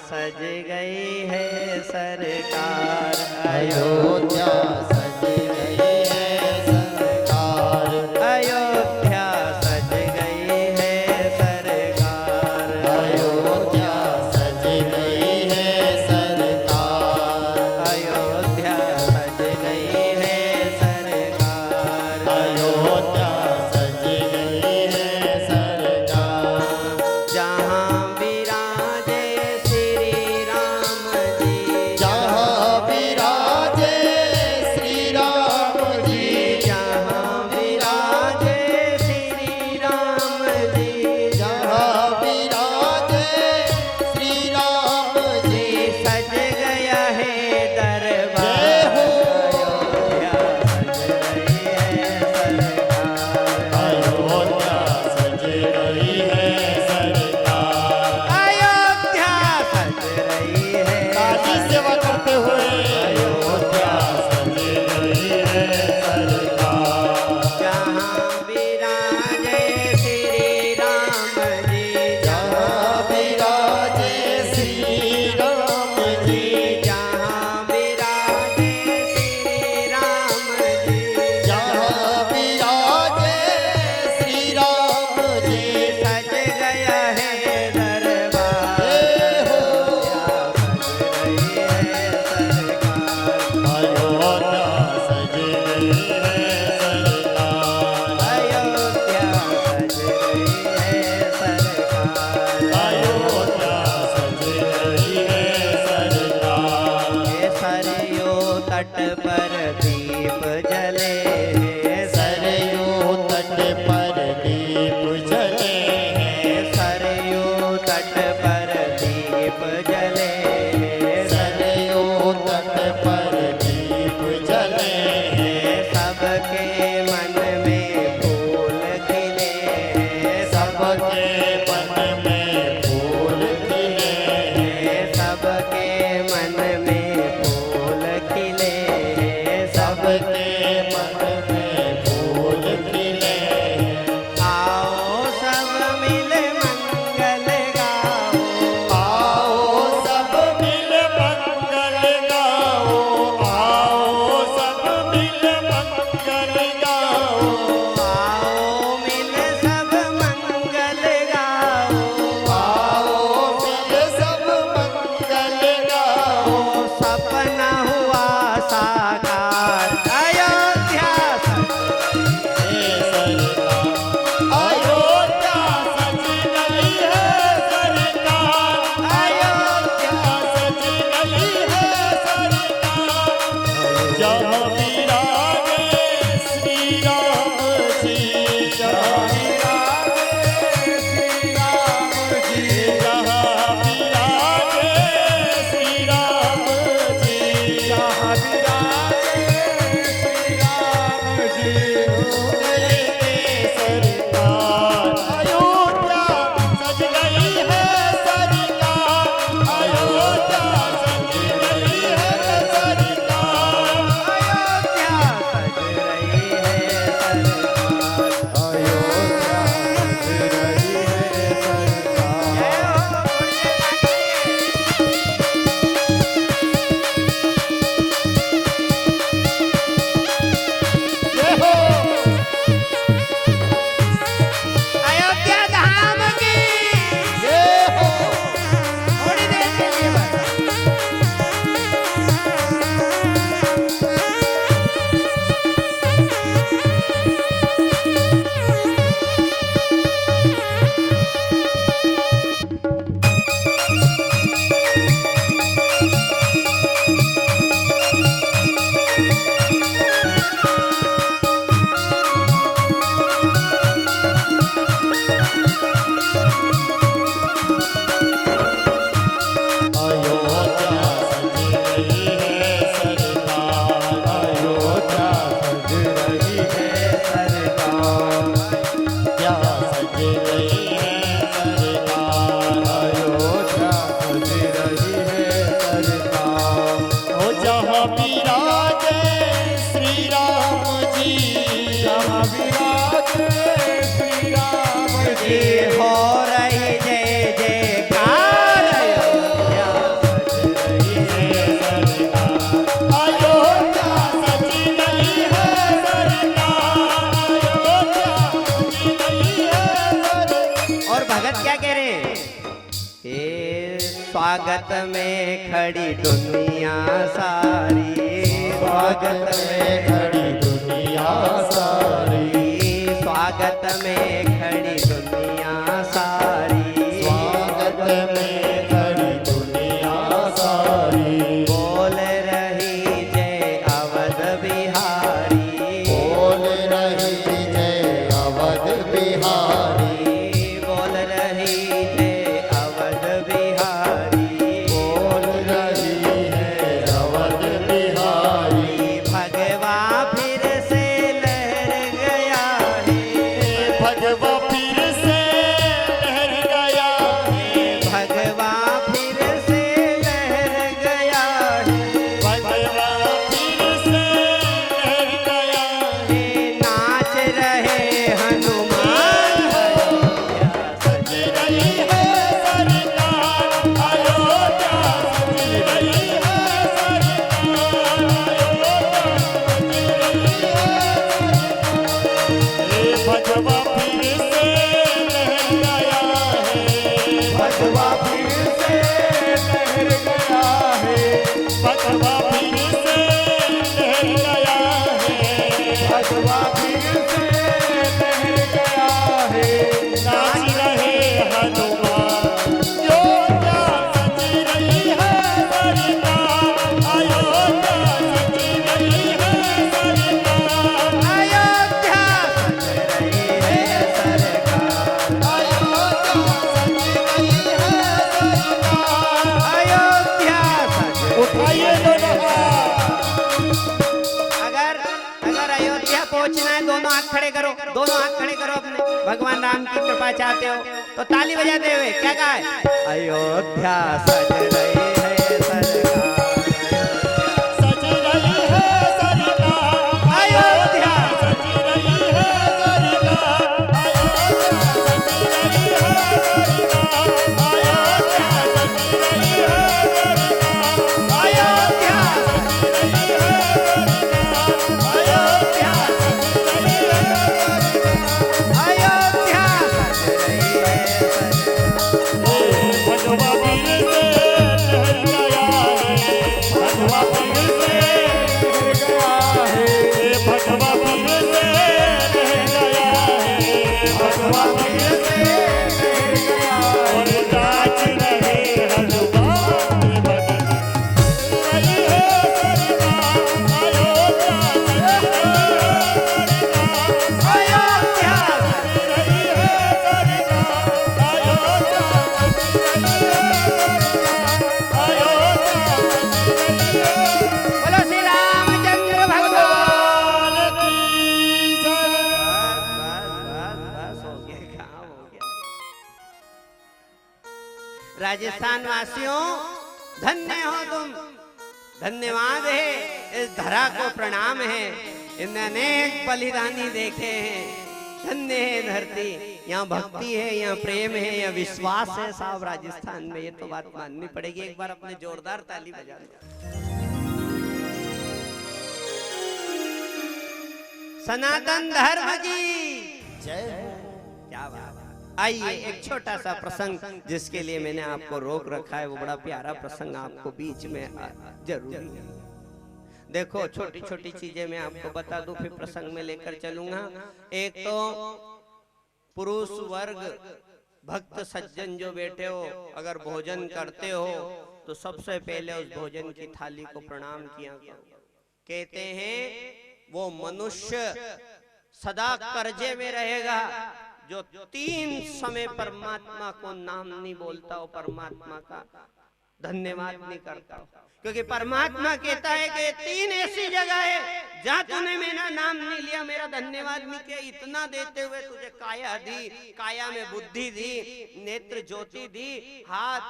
सज गई है सरकार, अयोध्या सज गई है सरकार, अयोध्या सज गई है सरकार, अयोध्या सज गई है सरकार, अयोध्या सज गई है सरकार, अयोध्या सज गई है सरकार। जहाँ विराजे श्री राम जी, जहाँ विराजे श्री राम जी, जहाँ विराजे श्री राम जी, जहाँ विराजे श्री राम जी, सज गया है दरबार, जय हो। अयोध्या सज गई है सरकार, अयोध्या सज रही है सरकार। अयोध्या सज रही है काली सेवा करते हुए अयोध्या सज रही है सरकार। जहाँ विराजे श्री राम जी, जहाँ विराजे श्री राम जी, जहाँ विराजे श्री राम जी, जहाँ विराजे श्री राम जी, सज गया है दरबार, जय हो। अयोध्या सज रही है सरकार, अयोध्या सज रही है सरकार, अयोध्या सज रही है सरकार, अयोध्या सज रही है सरकार। ये सरयू तट पर दीप जले, सरयू तट पर दीप जले हैं, सरयू तट पर दीप जले, सरयू तट पर दीप जले हैं, सबके मन में फूल खिले, सबके मन में फूल खिले हैं, सबके मन में फूल खिले, सबके मन में फूल खिले हैं। आओ सब मिल मंगल गाओ, आओ सब मिल मंगल गाओ, स्वागत में खड़ी दुनिया सारी, स्वागत में खड़ी दुनिया सारी, स्वागत में खड़ी दुनिया सारी, स्वागत में खड़ी दुनिया सारी, बोल रही जय अवध बिहारी, बोल रही जय अवध बिहारी, बोल रही जय अवध बिहारी, बोल रही है अवध बिहारी। भगवा फिर से लहर गया है, भगवा फिर से लहर गया है, भगवा फिर से लहर गया है, भगवा फिर से लहर गया है। नाच रहे हनुमान सज रही है सरकार अयोध्या, सज रही है सरकार अयोध्या, भगवा फिर से लहर गया है, भगवा फिर से लहर गया है, भगवा फिर से लहर गया है, भगवा फिर से लहर गया है। नाच रहे हनुमान योद्धा, सज रही है सरकार अयोध्या, सज रही है सरकार अयोध्या सज रही है सरकार, अयोध्या, सज रही है सरकार। अयोध्या सज उठाइए दोनों हाथ। अगर अगर अयोध्या पहुंचना है, दोनों हाथ खड़े करो, दोनों हाथ खड़े करो अपने, भगवान राम की कृपा चाहते हो तो ताली बजाते हुए क्या कहा है? अयोध्या सज रही है सरकार, सज रही है सरकार अयोध्या, सज रही है सरकार अयोध्या, सज रही है सरकार अयोध्या, सज रही है सरकार अयोध्या, सज रही है सरकार अयोध्या, सज रही है सरकार। अयोध्या सज रही है सरकार। भगवा फिर से लहर गया है, भगवा फिर से लहर गया है, भगवा फिर से लहर गया है, भगवा फिर से लहर गया है। और नाच रहे हनुमान भगत, रही है सरकार अयोध्या, सज रही है सरकार अयोध्या, सज रही है सरकार अयोध्या, सज रही है सरकार अयोध्या, सज रही है। बोलो श्री रामचंद्र भगवान। भगवान की जय। बस हो गया, काम हो गया। राजस्थान वासियों धन्य हो तुम, धन्यवाद है, इस धरा को प्रणाम है, इनने अनेक बलिदानी देखे हैं। धन्य है धरती, यहाँ भक्ति है, यहाँ प्रेम है, यहाँ विश्वास है साहब राजस्थान में, ये तो बात माननी पड़ेगी। एक बार अपने जोरदार ताली बजा दो। सनातन धर्म की जय क्या बात है। आइए एक छोटा सा प्रसंग जिसके लिए मैंने आपको रोक रखा है, वो बड़ा प्यारा प्रसंग आपको बीच में जरूरी है। देखो छोटी छोटी चीजें मैं आपको बता दूं, फिर प्रसंग में लेकर चलूंगा। एक तो पुरुष वर्ग भक्त सज्जन जो बैठे हो, अगर भोजन करते हो तो सबसे पहले उस भोजन की थाली को प्रणाम किया करो। कहते हैं वो मनुष्य सदा कर्जे में रहेगा जो 3 समय परमात्मा को नाम नहीं बोलता हो, परमात्मा का धन्यवाद नहीं करता हो। क्योंकि परमात्मा कहता है कि 3 ऐसी जगह है जहाँ तूने मेरा नाम नहीं लिया, मेरा धन्यवाद नहीं किया। इतना देते हुए तुझे काया दी, काया में बुद्धि दी, नेत्र ज्योति दी, हाथ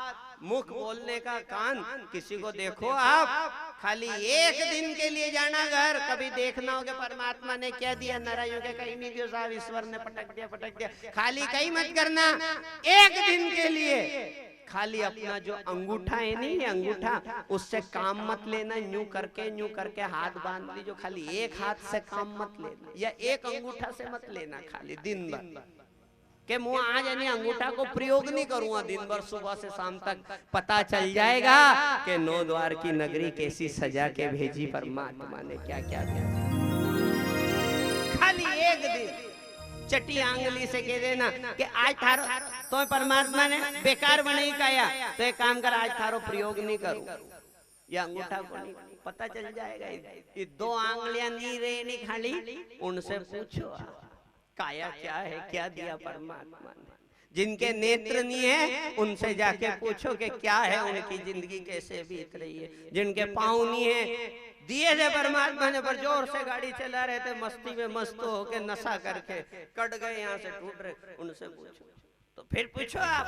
मुख बोलने का कान। किसी को देखो आप, खाली एक दिन के लिए जाना घर, कभी देखना होगा परमात्मा ने क्या दिया, नारायण के कहीं नहीं दिया साहब, ईश्वर ने पटक दिया। खाली कहीं मत करना, एक दिन के लिए खाली अपना जो अंगूठा है नहीं, अंगूठा उससे काम मत लेना। यूं करके हाथ बांध लीजिए, खाली एक हाथ से काम मत लेना, या एक अंगूठा से मत लेना, खाली दिन भर कि मैं आज यानी अंगूठा को प्रयोग नहीं करूंगा, दिन भर सुबह से शाम तक पता चल जाएगा कि 9 द्वार की नगरी कैसी सजा के भेजी परमात्मा ने, क्या क्या किया। खाली एक दिन चटी आंगली से कह देना कि आज थारो तो परमात्मा ने बेकार बनाई काया, तो एक काम कर आज थारो प्रयोग नहीं करूं, या अंगूठा को नहीं, पता चल जाएगा। ये 2 आंगलियां नहीं रहनी खाली, उनसे पूछो काया क्या है, क्या दिया परमात्मा ने। जिनके नेत्र नहीं है उनसे जाके पूछो कि क्या है, उनकी जिंदगी कैसे बीत रही है। जिनके पाँव नहीं है, दिए थे परमात्मा ने, पर जोर से गाड़ी चला रहे थे, मस्ती में मस्त होके नशा करके कट गए, यहाँ से टूट रहे, उनसे पूछो। तो फिर पूछो आप,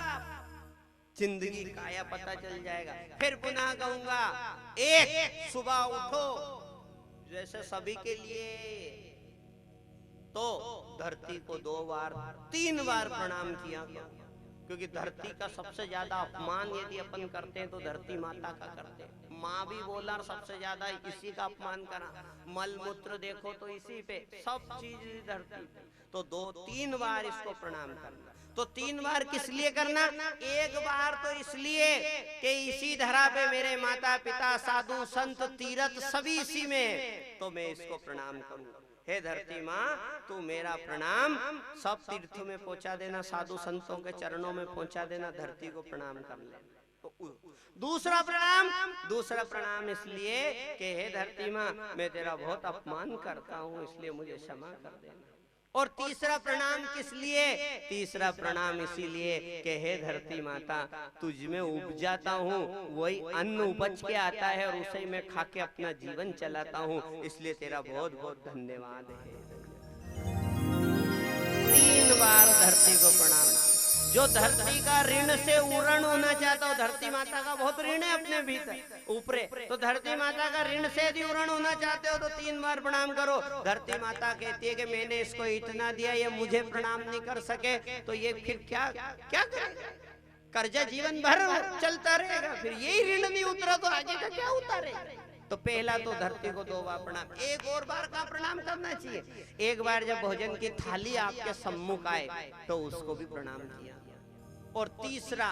जिंदगी काया पता चल जाएगा। फिर पुनः कहूंगा, एक सुबह उठो जैसे सभी के लिए, तो धरती को 2 बार 3 बार प्रणाम किया, क्योंकि धरती का सबसे ज्यादा अपमान यदि अपन करते हैं तो धरती माता का करते हैं। माँ भी बोला सबसे ज्यादा इसी का अपमान करा, मल मूत्र देखो तो इसी पे, सब चीज धरती पे। तो 2-3 बार इसको प्रणाम करना। तो 3 बार किस लिए करना? एक बार तो इसलिए कि इसी धरा पे मेरे माता पिता साधु संत तीर्थ सभी इसी में, तो मैं इसको प्रणाम करूंगा। हे धरती माँ, तू मेरा प्रणाम सब तीर्थों में पहुंचा देना, साधु संतों के चरणों में पहुंचा देना, धरती को प्रणाम कर ले। तो दूसरा प्रणाम इसलिए कि हे धरती माँ, मैं तेरा बहुत अपमान करता हूँ, इसलिए मुझे क्षमा कर देना। और तीसरा प्रणाम किस लिए? तीसरा प्रणाम इसीलिए कि हे धरती माता, तुझ में उपजाता हूँ, वही अन्न उपज के आता है और उसे मैं खा के अपना जीवन चलाता हूँ, इसलिए तेरा बहुत बहुत धन्यवाद है। 3 बार धरती को प्रणाम। जो धरती का ऋण से उरण होना चाहता हो, धरती माता का बहुत ऋण है अपने भीतर ऊपरे, तो धरती माता का ऋण से यदि उरण होना चाहते हो तो 3 बार प्रणाम करो। धरती माता कहती है कि मैंने इसको इतना दिया, ये मुझे प्रणाम नहीं कर सके, तो ये फिर क्या करेगा? कर्जा जीवन भर चलता रहेगा, फिर यही ऋण नहीं उतरा तो आगे का क्या उतारेगा? तो पहला तो धरती को 2 बार प्रणाम। एक और बार का प्रणाम करना चाहिए। एक बार जब भोजन की थाली आपके सम्मुख आए तो उसको भी प्रणाम किया। और तीसरा,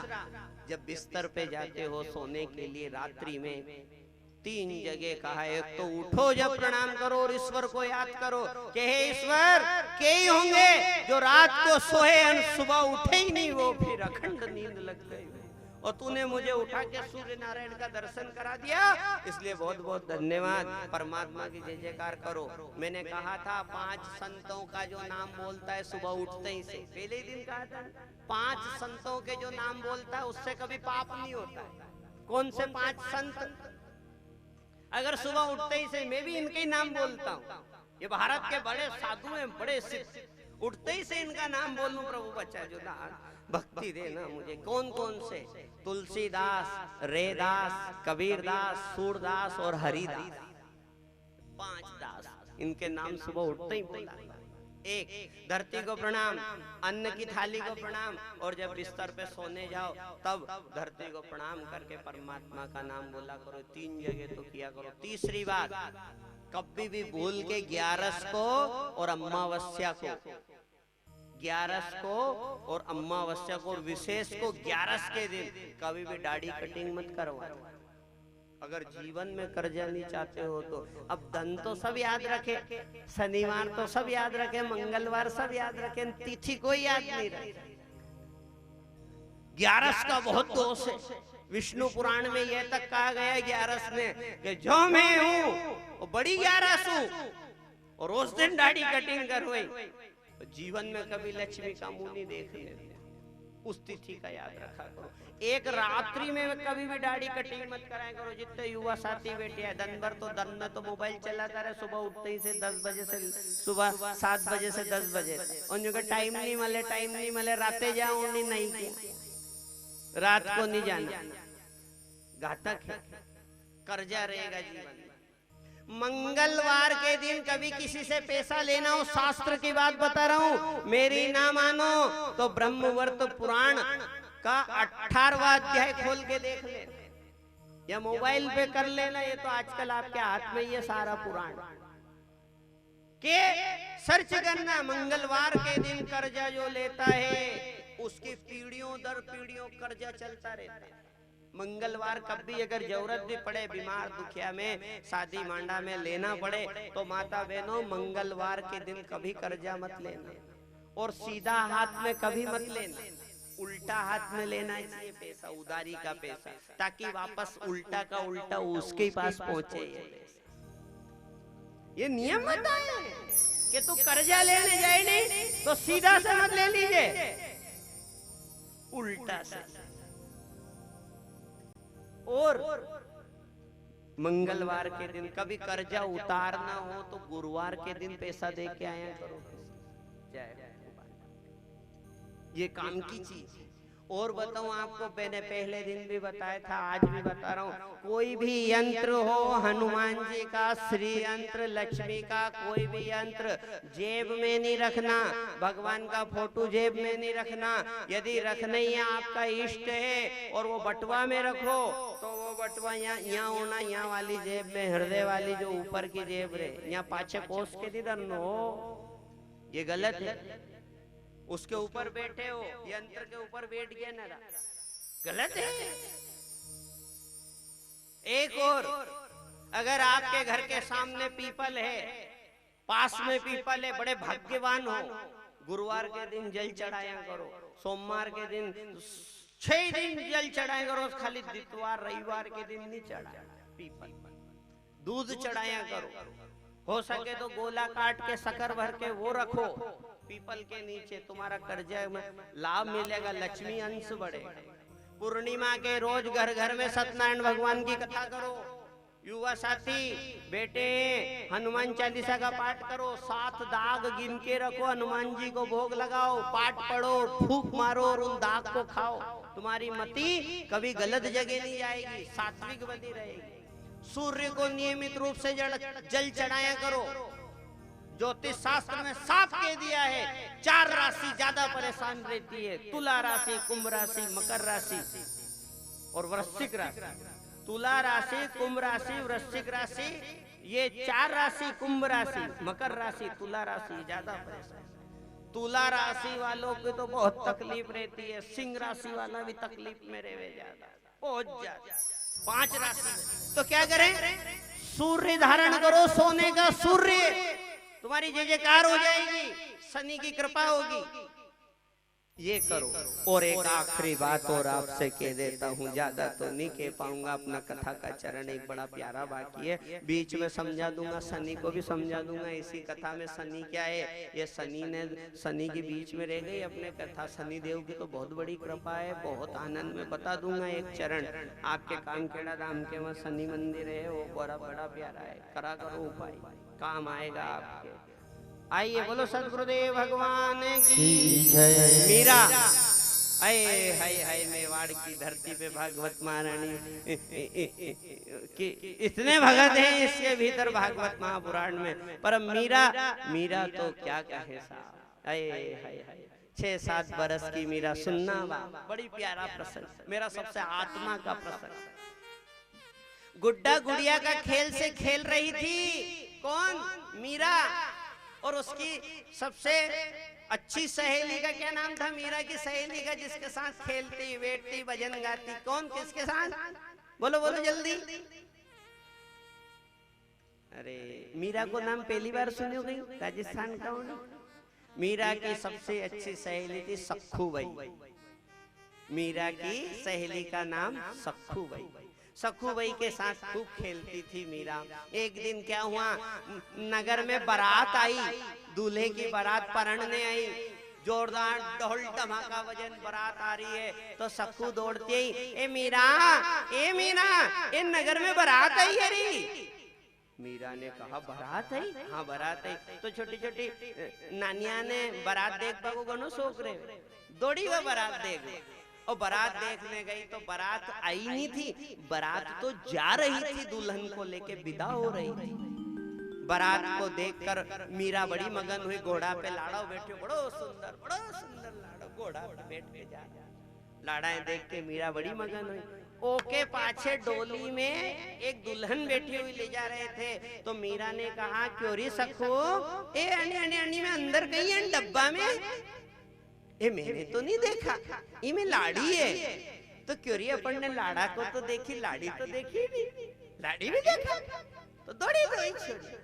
जब बिस्तर पे जाते हो सोने के लिए रात्रि में, 3 जगह कहा, एक तो उठो जब प्रणाम करो और ईश्वर को याद करो कि हे ईश्वर, के ही होंगे जो रात को सोए और सुबह उठे ही नहीं, वो फिर अखंड नींद लग गई, और तूने मुझे उठा के सूर्य नारायण का दर्शन करा दिया, इसलिए बहुत बहुत धन्यवाद। परमात्मा की जय जयकार करो। मैंने कहा था 5 संतों का जो नाम बोलता है सुबह उठते ही से, पहले ही दिन कहा था, 5 संतों के जो नाम बोलता है उससे कभी पाप नहीं होता है। कौन से 5 संत? अगर सुबह उठते ही से, मैं भी इनके ही नाम बोलता हूँ, ये भारत के बड़े साधु हैं, बड़े सिद्ध, उठते ही से इनका नाम बोलूं, प्रभु बच्चा जो ना भक्ति देना मुझे। कौन कौन से? तुलसीदास, रेदास, कबीरदास, सूरदास और हरिदास, 5 दास, इनके नाम सुबह उठते ही बोला। एक, धरती को प्रणाम, अन्न की थाली को प्रणाम, और जब बिस्तर पे सोने जाओ तब धरती को प्रणाम करके परमात्मा का नाम बोला करो। 3 जगह तो किया करो। तीसरी बात, कभी भी भूल के 11 को और अमावस्या को, 11 को और अमावस्या को, और विशेष को 11 के दिन कभी भी दाढ़ी कटिंग मत करवा। अगर जीवन में कर्जा नहीं चाहते हो तो, अब धन तो सब याद रखे, शनिवार तो सब याद रखे, मंगलवार सब याद रखे, तिथि कोई याद नहीं रखे। 11 का बहुत दोष है। विष्णु पुराण में यह तक कहा गया है 11 ने कि जो मैं हूँ वो बड़ी 11 हूँ, और उस दिन दाढ़ी कटिंग करवाई। तो जीवन में कभी लक्ष्मी का मुंह नहीं देखने, उस तिथि का याद रखा करो। एक रात्रि में कभी भी दाढ़ी कटिंग मत कराया करो। जितने युवा साथी बैठे हैं, दिन भर तो दिन में तो मोबाइल चलाता रहे, सुबह उठते ही से 10 बजे से, सुबह 7 बजे से 10 बजे, उनका टाइम नहीं मिले, रातें जाओ नहीं किया, रात को नहीं जाना, घातक है, कर्जा रहेगा जीवन में। मंगलवार के दिन कभी किसी से पैसा लेना हो, शास्त्र की बात बता रहा हूँ, मेरी ना मानो तो ब्रह्मवर्त पुराण का 18वां अध्याय खोल के देख ले, या मोबाइल पे कर लेना, ये तो आजकल आपके हाथ में ये सारा पुराण के सर्च करना, मंगलवार के दिन कर्जा जो लेता है उसकी पीढ़ियों दर पीढ़ियों कर्जा चलता रहता है। मंगलवार कभी अगर जरूरत भी पड़े, बीमार दुखिया में, शादी मांडा में लेना पड़े, तो माता बहनों मंगलवार के दिन कभी कर्जा मत लेना, और सीधा हाथ में कभी मत लेना, उल्टा हाथ में लेना चाहिए पैसा, उधारी का पैसा, ताकि वापस उल्टा का उल्टा उसके ही पास पहुंचे। ये नियम बताया है कि तू कर्जा लेने जाए नहीं तो सीधा से मत ले लीजिए, उल्टा से। और मंगलवार के दिन कभी कर्जा उतारना हो तो गुरुवार के दिन पैसा दे के आया करो। ये काम की चीज। और बताऊं आपको, मैंने पहले दिन भी बताया था, आज भी बता रहा हूं, कोई भी यंत्र हो, हनुमान जी का, श्री यंत्र, लक्ष्मी का, कोई भी यंत्र जेब में नहीं रखना, भगवान का फोटो जेब में नहीं रखना। यदि रखना ही आपका इष्ट है और वो बटवा में रखो, तो वो बटवा यहाँ होना, यहाँ वाली जेब में, हृदय वाली जो ऊपर की जेब रहे, यहाँ पाछे पोस के नहीं रखना हो, ये गलत है। उसके ऊपर बैठे हो, यंत्र के ऊपर बैठ गया ना, गलत है। एक और, अगर आपके घर के सामने पीपल है, पास में पीपल है, बड़े भाग्यवान हो, गुरुवार के दिन जल चढ़ाया करो, सोमवार के दिन 6 दिन जल चढ़ाया करो, खाली इतवार रविवार के दिन नहीं चढ़ाया पीपल, दूध चढ़ाया करो, हो सके तो गोला काट के शक्कर भर के वो रखो पीपल के नीचे, तुम्हारा कर्जा में लाभ मिलेगा, लक्ष्मी अंश बढ़ेगा। पूर्णिमा के रोज घर घर में सत्यनारायण भगवान की कथा करो। युवा साथी बेटे हनुमान चालीसा का पाठ करो, 7 दाग गिन के रखो, हनुमान जी को भोग लगाओ, पाठ पढ़ो, फूंक मारो और उन दाग को खाओ। तुम्हारी मति कभी गलत जगह नहीं जाएगी, सात्विक बनी रहेगी। सूर्य को नियमित रूप से जल चढ़ाया करो। ज्योतिष शास्त्र में साफ कह दिया है 4 राशि ज्यादा परेशान रहती है, तुला राशि, कुंभ राशि, मकर राशि और वृश्चिक राशि। तुला राशि, कुंभ राशि, वृश्चिक राशि, ये 4 राशि, कुंभ राशि, मकर राशि, तुला राशि ज्यादा परेशान। तुला राशि वालों की तो बहुत तकलीफ रहती है, सिंह राशि वाला भी तकलीफ में रहे ज्यादा, बहुत ज्यादा। 5 राशि तो क्या करें, सूर्य धारण करो, सोने का सूर्य, तुम्हारी जय जयकार हो जाएगी, शनि की कृपा होगी। ये करो। और एक आखिरी बात और आपसे कह देता हूँ, ज्यादा तो नहीं कह पाऊंगा, अपना कथा का चरण एक बड़ा प्यारा बाकी है, बीच में समझा दूंगा, शनि को भी समझा दूंगा। इसी कथा में शनि क्या है, ये शनि के बीच में रह गई अपने कथा। शनि देव की तो बहुत बड़ी कृपा है, बहुत आनंद में बता दूंगा। एक चरण आपके कामखेड़ा धाम के वहाँ शनि मंदिर है, वो बड़ा प्यारा है, करा करो उपाय, काम आएगा आपके। आइए बोलो सदगुरुदेव भगवान की जय। मीरा आए हाय मेवाड़ की धरती पे भागवत महारानी कि इतने भगत हैं इसके भीतर भागवत महापुराण में, पर मीरा तो क्या कहे साहब। आए हाय 6-7 बरस की मीरा, सुनना बड़ी प्यारा प्रसंग, मेरा सबसे आत्मा का प्रसंग। गुड्डा गुड़िया का खेल से खेल रही थी, कौन, मीरा, और उसकी सबसे अच्छी सहेली का क्या नाम था, मीरा की सहेली का, जिसके साथ खेलती बैठती भजन गाती, कौन, किसके साथ, बोलो बोलो जल्दी। अरे मीरा को नाम पहली बार सुनी हो गई, राजस्थान का हो। मीरा की सबसे अच्छी सहेली थी सखू बाई। मीरा की सहेली का नाम सखू बाई। सखू बाई के साथ खूब खेलती थी मीरा। एक दिन क्या हुआ, नगर में बारात आई, दूल्हे की बारात परणने आई, जोरदार ढोल धमाका वजन बारात आ रही है, तो सखू दौड़ती आई, ए मीरा ए नगर में बारात आई है री। मीरा ने कहा बारात आई, हाँ बारात आई। तो छोटी छोटी नानिया ने बारात देख पाओ गनो शौक रहे, दौड़ी वो बारात देख, और बारात देखने गई तो बारात आई नहीं थी, बारात तो जा रही थी, दुल्हन को लेके विदा हो रही थी। बारात को देखकर मीरा बड़ी मगन हुई, घोड़ा पे लाड़ा बैठे, बड़ो सुंदर लाड़ा घोड़ा पे बैठ के जा, लाड़ाएं देख के मीरा बड़ी मगन हुई। ओके पाछे डोली में एक दुल्हन बैठी हुई ले जा रहे थे। तो मीरा ने कहा क्यों री सखो, ए अनी अनी अनी में अंदर गई है डब्बा में, ए मैंने तो नहीं देखा, ये में लाड़ी है। तो क्यों री अपन ने लाड़ा को तो देखी, लाड़ी तो देखी नहीं, लाड़ी भी देखा। तो दौड़ी दौड़ी छोड़ी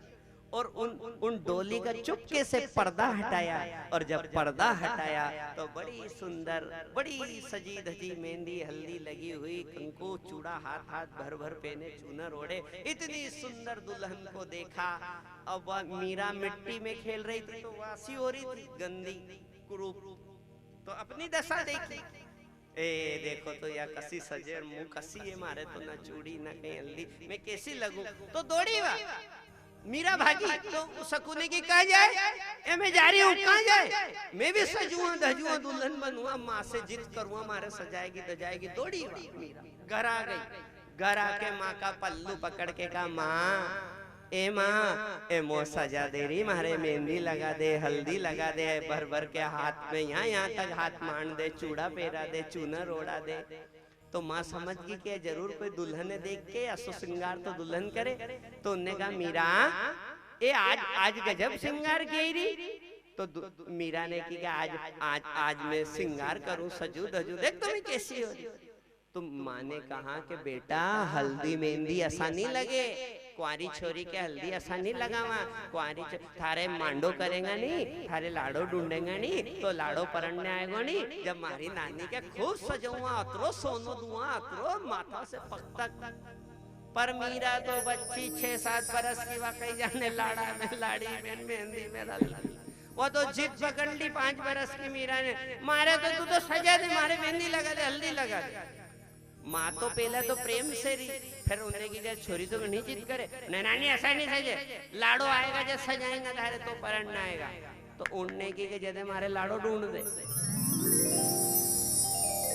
और उन डोली का चुपके से पर्दा हटाया। और जब पर्दा हटाया तो बड़ी सुंदर, बड़ी सजी धजी मेहंदी हल्दी लगी हुई, कंकु चूड़ा हाथ हाथ भर भर पहने, चूनर ओढ़े, इतनी सुंदर दुल्हन को देखा। अब वह मीरा मिट्टी में खेल रही थी तो वासी हो रही थी, गंदी कुरूप। तो अपनी दशा देखी, ए देखो तो या कसी सजे और मुंह कसी है मारे, तो ना चूड़ी ना कहीं हल्दी, मैं कैसी लगूं। तो दौड़ी वा मीरा भागी। तो शकुनी की कहा जाए, ए मैं जा रही हूँ, कहाँ जाए, मैं भी सजुआ धजुआ दुल्हन बनूंगा, माँ से जिद करूंगा, मारे सजाएगी दजाएगी। दौड़ी मीरा घर आ गई। घर आके माँ का पल्लू पकड़ के कहा, माँ ए माँ, ए मो सजा दे रही, मारे मेहंदी लगा दे, हल्दी लगा दे, भर भर के हाथ में यहाँ तक हाथ मान दे, चूड़ा पहरा दे, चूनर ओढ़ा दे। तो माँ समझ गई कि जरूर कोई दुल्हन देख के असो श्रृंगार तो दुल्हन करे। तो उन्होंने कहा मीरा, ए आज गजब श्रृंगार की रही। तो मीरा ने की आज मैं श्रृंगार करूं, सजू धजू, देख तुम्हें कैसी हो रही। तो माँ ने कहा कि बेटा हल्दी मेहंदी ऐसा नहीं लगे, कुंवारी छोरी के हल्दी ऐसा नहीं लगावा, कुंवारी थारे मांडो करेगा नहीं, थारे लाड़ो ढूंढेगा नहीं, तो लाड़ो परणने आएगा नहीं। जब मारी नानी के खूब सजाऊंगा, अतरो सोनो दूंगा, अतरो माथा से पग तक। पर मीरा तो बच्ची 6-7 बरस की, वाकई जाने लाड़ा में लाड़ी में मेहंदी में रल। वो तो जिद पकड़ ली 5 बरस की मीरा ने, मारे तो तू तो सजा दे, मारे मेहंदी लगा दे, हल्दी लगा दे। माँ तो पहले तो प्रेम से रही, फिर उन्हें की जब छोरी तो नहीं जिद करे, नानी ऐसा नहीं सजे, लाड़ो आएगा जब सजाएगा धारे तो परण आएगा। तो उन्हें की जब हमारे लाड़ो ढूंढ दे,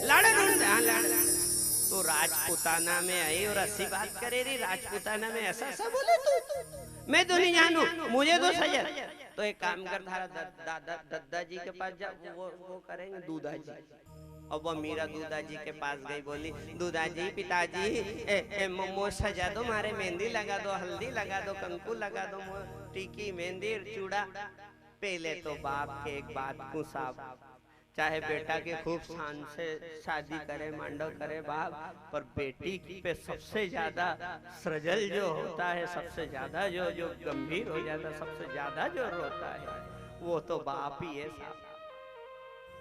लाड़ो ढूंढ दे, हाँ लाड़ो। तो राजपुताना में आई और ऐसी बात करे रही, राजपुताना में ऐसा सब बोले तू, मैं तो नहीं जानू, मुझे तो सजा। तो एक काम कर, धारा दादाजी के पास जा, वो करेंगे दूधा जी। अब वो मीरा दूधा जी के पास गई, बोली दूधा जी पिताजी मो सजा दो, मारे मेहंदी लगा दो, हल्दी लगा दो, कंकु लगा दो, टीकी मेहंदी चूड़ा। पहले तो बाप के एक बात को साफ, चाहे बेटा के खूब शान से शादी करे, मांडो करे बाप, पर बेटी पे सबसे ज्यादा सृजल जो होता है, सबसे ज्यादा जो गंभीर हो जाता है, सबसे ज्यादा जो रोता है, वो तो बाप ही है साहब।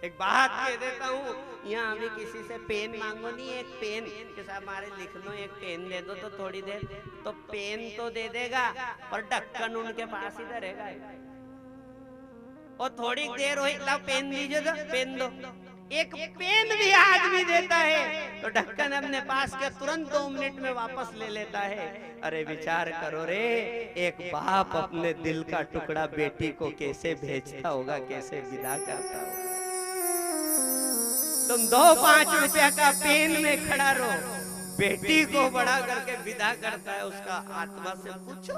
एक बात कह देता हूँ, यहाँ अभी किसी से पेन मांगो नहीं, एक पेन के साथ हमारे लिख लो, एक पेन दे दो तो थोड़ी देर, तो पेन तो दे देगा पर ढक्कन उनके पास ही रहेगा। और थोड़ी देर हुई, ला पेन दीजिए तो पेन दो। एक पेन भी आदमी देता है तो ढक्कन अपने पास के तुरंत 2 मिनट में वापस ले लेता है। अरे विचार करो रे, एक बाप अपने दिल का टुकड़ा बेटी को कैसे भेजता होगा, कैसे विदा करता होगा। तुम 2-5 रुपया का पेन में खड़ा रहो, बेटी को बड़ा करके विदा करता है, उसका आत्मा से पूछो।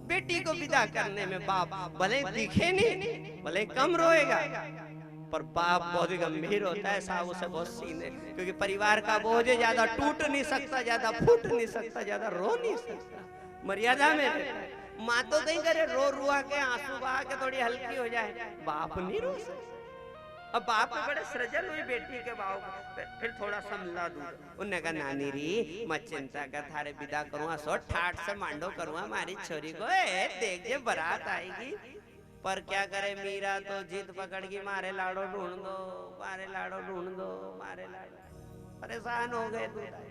बेटी को विदा करने में बाप भले दिखे नहीं, भले कम रोएगा, पर बाप बहुत गंभीर होता है साहब, उसे बहुत सीन है, क्योंकि परिवार का बोझ है, ज्यादा टूट नहीं सकता, ज्यादा फूट नहीं सकता, ज्यादा रो नहीं सकता, मर्यादा में रहता है। माँ तो कहीं करे रो रुआ के आंसू बहा के थोड़ी हल्की हो जाए, बाप नहीं रो सकता। अब बाप को बड़े सृजन हुई बेटी के बाप, फिर थोड़ा समझा दूं। उन्हें कहा नानी री मत चिंता कर, थारे विदा करूँगा, सो ठाट से मांडो करूँगा हमारी छोरी को, देख जे बारात आएगी। पर क्या करे मीरा तो जिद पकड़ की, मारे लाड़ो ढूंढ दो, मारे लाड़ो ढूंढ दो, मारे लाड़ो। परेशान हो गए दूल्हा।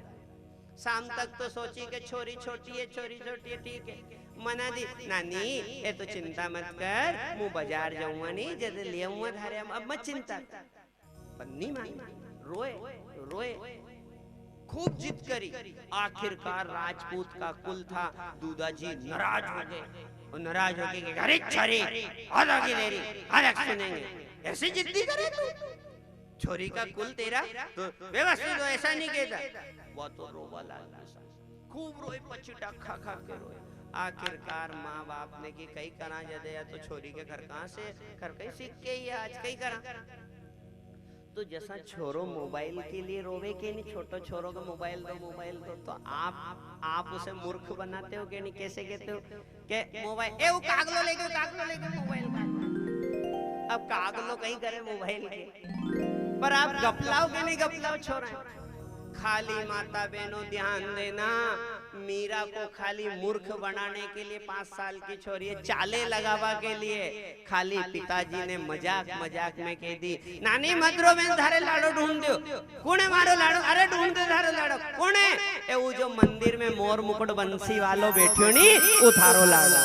शाम तक तो सोची कि छोरी छोटी है, छोरी छोटी है, ठीक है, मना दी। नानी ये तो चिंता मत कर, मुँह बाजार जाऊंगा नहीं, जब ले आऊंगा धारे, अब मत चिंता। पन्नी मानी, रोए रोए, खूब जिद करी। आखिरकार राजपूत का कुल था, दूधा जी नाराज हो गए। और नाराज होके कि अरे छोरी अलग ही ले रही, अलग सुनेंगे, ऐसी जिद्दी करे तू, छोरी का कुल तेरा तो व्यवस्थित, तो ऐसा नहीं कहता। वो तो रोवा लगा, खूब रोए, पचीटा खा खा के रोए। आखिरकार माँ बाप ने की कई करा जदे, या तो छोरी के घर कहाँ से घर कहीं सीख के ही आज कहीं करा। तो जैसा छोरो मोबाइल के लिए रोवे के नहीं, छोटो छोरो का मोबाइल दो, तो आप उसे मूर्ख बनाते हो कि नहीं? कैसे कहते हो कि मोबाइल ए वो कागलो लेके मोबाइल का। अब कागलो कहीं करे मोबाइल के, पर आप गपलाओ के नहीं गपलाओ छोरा। खाली माता बहनों ध्यान देना, मीरा को खाली मूर्ख बनाने के लिए 5 साल की छोरी है, चाले लगावा के लिए खाली पिताजी ने मजाक में कह दी, नानी मदरो में धारे लाड़ो ढूंढ दो। कौन है मारो लाड़ो? अरे ढूंढ दे धारे लाड़ो। कौन है? ए वो जो मंदिर में मोर मुकुट बंसी वालों बैठियो नी, उतारो लाड़ो।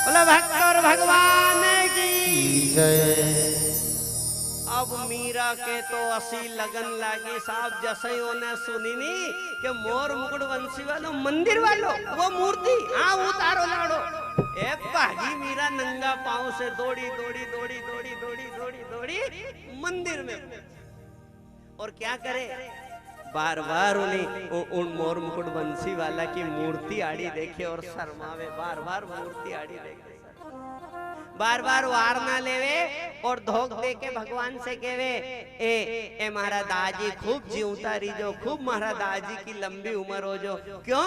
बोला भक्त और भगवान की जय। अब मीरा के तो असी लगन लागी साहब, जैसे ही उन्हें सुनी नी कि मोर मुकुट वंशी वालों मंदिर वालों वो मूर्ति, हाँ उतारो लाड़ो। एक भागी मीरा नंगा पांव से दौड़ी मंदिर में, और क्या करे, बार बार उन मोर मुकुट वंशी वाला की मूर्ति आड़ी देखे और शर्मावे, बार मूर्ति आड़ी देखे, बार वार ना लेवे और धोख दे के भगवान से कहवे, ए मारा दाजी खूब जीवता रहीजो, खूब मारा दाजी की लंबी उम्र हो जो। क्यों?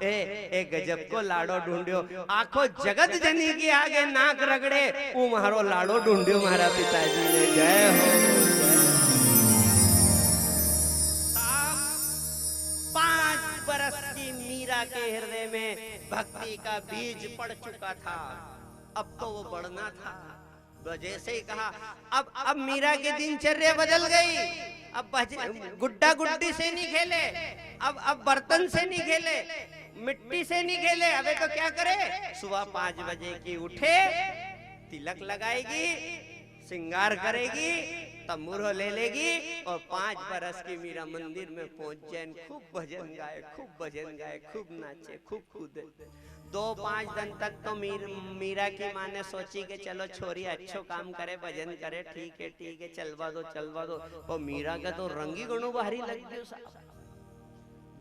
ए गजब को लाड़ो ढूंढियो, आखो जगत जनी की आगे नाक रगड़े, वो मारो लाड़ो ढूंढियो मारा पिताजी ने। जय हो। 5 बरस की मीरा के हृदय में भक्ति का बीज पड़ चुका था, अब तो वो बढ़ना था। जैसे ही कहा, अब मीरा की दिनचर्या बदल गई। अब गुड्डा गुड्डी से नहीं खेले, अब बर्तन से नहीं खेले, मिट्टी से नहीं खेले। अबे तो क्या करे, सुबह 5 बजे की उठे, तिलक लगाएगी, श्रृंगार करेगी, तंबूरो ले लेगी, और 5 बरस की मीरा मंदिर में पहुंच जाए, खूब भजन गाए, खूब नाचे, खूब कूदे। 2-5 दिन तक तो मीरा की माँ ने सोची कि चलो छोरी अच्छो काम करे, भजन करे, ठीक है चलवा दो। और मीरा का तो रंगी गणु भारी लग गयो।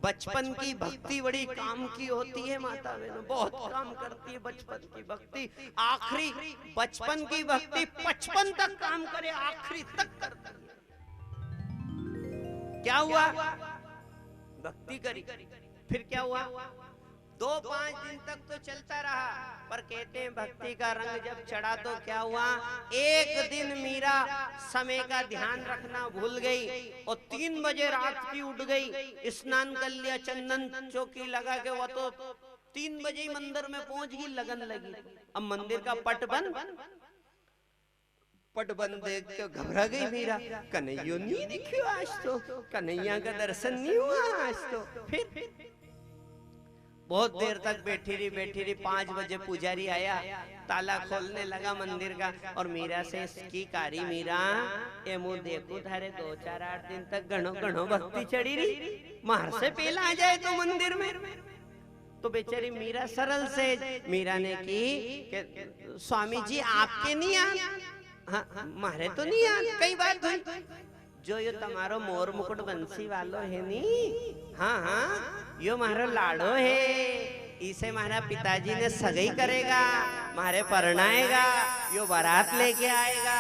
बचपन की भक्ति बड़ी काम की होती है माता बहनों, बहुत काम करती है बचपन की भक्ति। आखिरी बचपन की भक्ति 55 तक काम करे, आखिरी तक करती है। क्या हुआ? भक्ति करी, फिर क्या हुआ? 2-5 दिन तक तो चलता रहा, पर कहते हैं भक्ति का रंग जब चढ़ा तो क्या हुआ, एक दिन मीरा समय का ध्यान रखना भूल गई और 3 बजे रात की उठ गई, स्नान कर लिया, चंदन चौकी लगा के वो तो 3 बजे ही मंदिर में पहुंच गई, लगन लगी। अब मंदिर का पट बंद देख के घबरा गई मीरा, कन्हैया नहीं दिखियो आज तो, कन्हैया का दर्शन नहीं हुआ आज तो। फिर बहुत देर तक बैठी रही। 5 बजे पुजारी आया, ताला खोलने लगा मंदिर का, और मीरा से इसकी कारी, मीरा ए मुँह देखो थारे 2-4-8 दिन तक घणो भक्ति चढ़ी रही, मार से पहला आ जाए तो मंदिर में। तो बेचारी मीरा सरल से मीरा ने की, स्वामी जी आपके नहीं हाँ, मारे तो नहीं याद, कई बात हुई, जो यो तुम्हारो मोर मुकुट बंसी वालो है नी, हाँ यो मारो लाड़ो है, इसे मारा पिताजी ने सगाई करेगा, मारे परणाएगा, यो बारात लेके आएगा।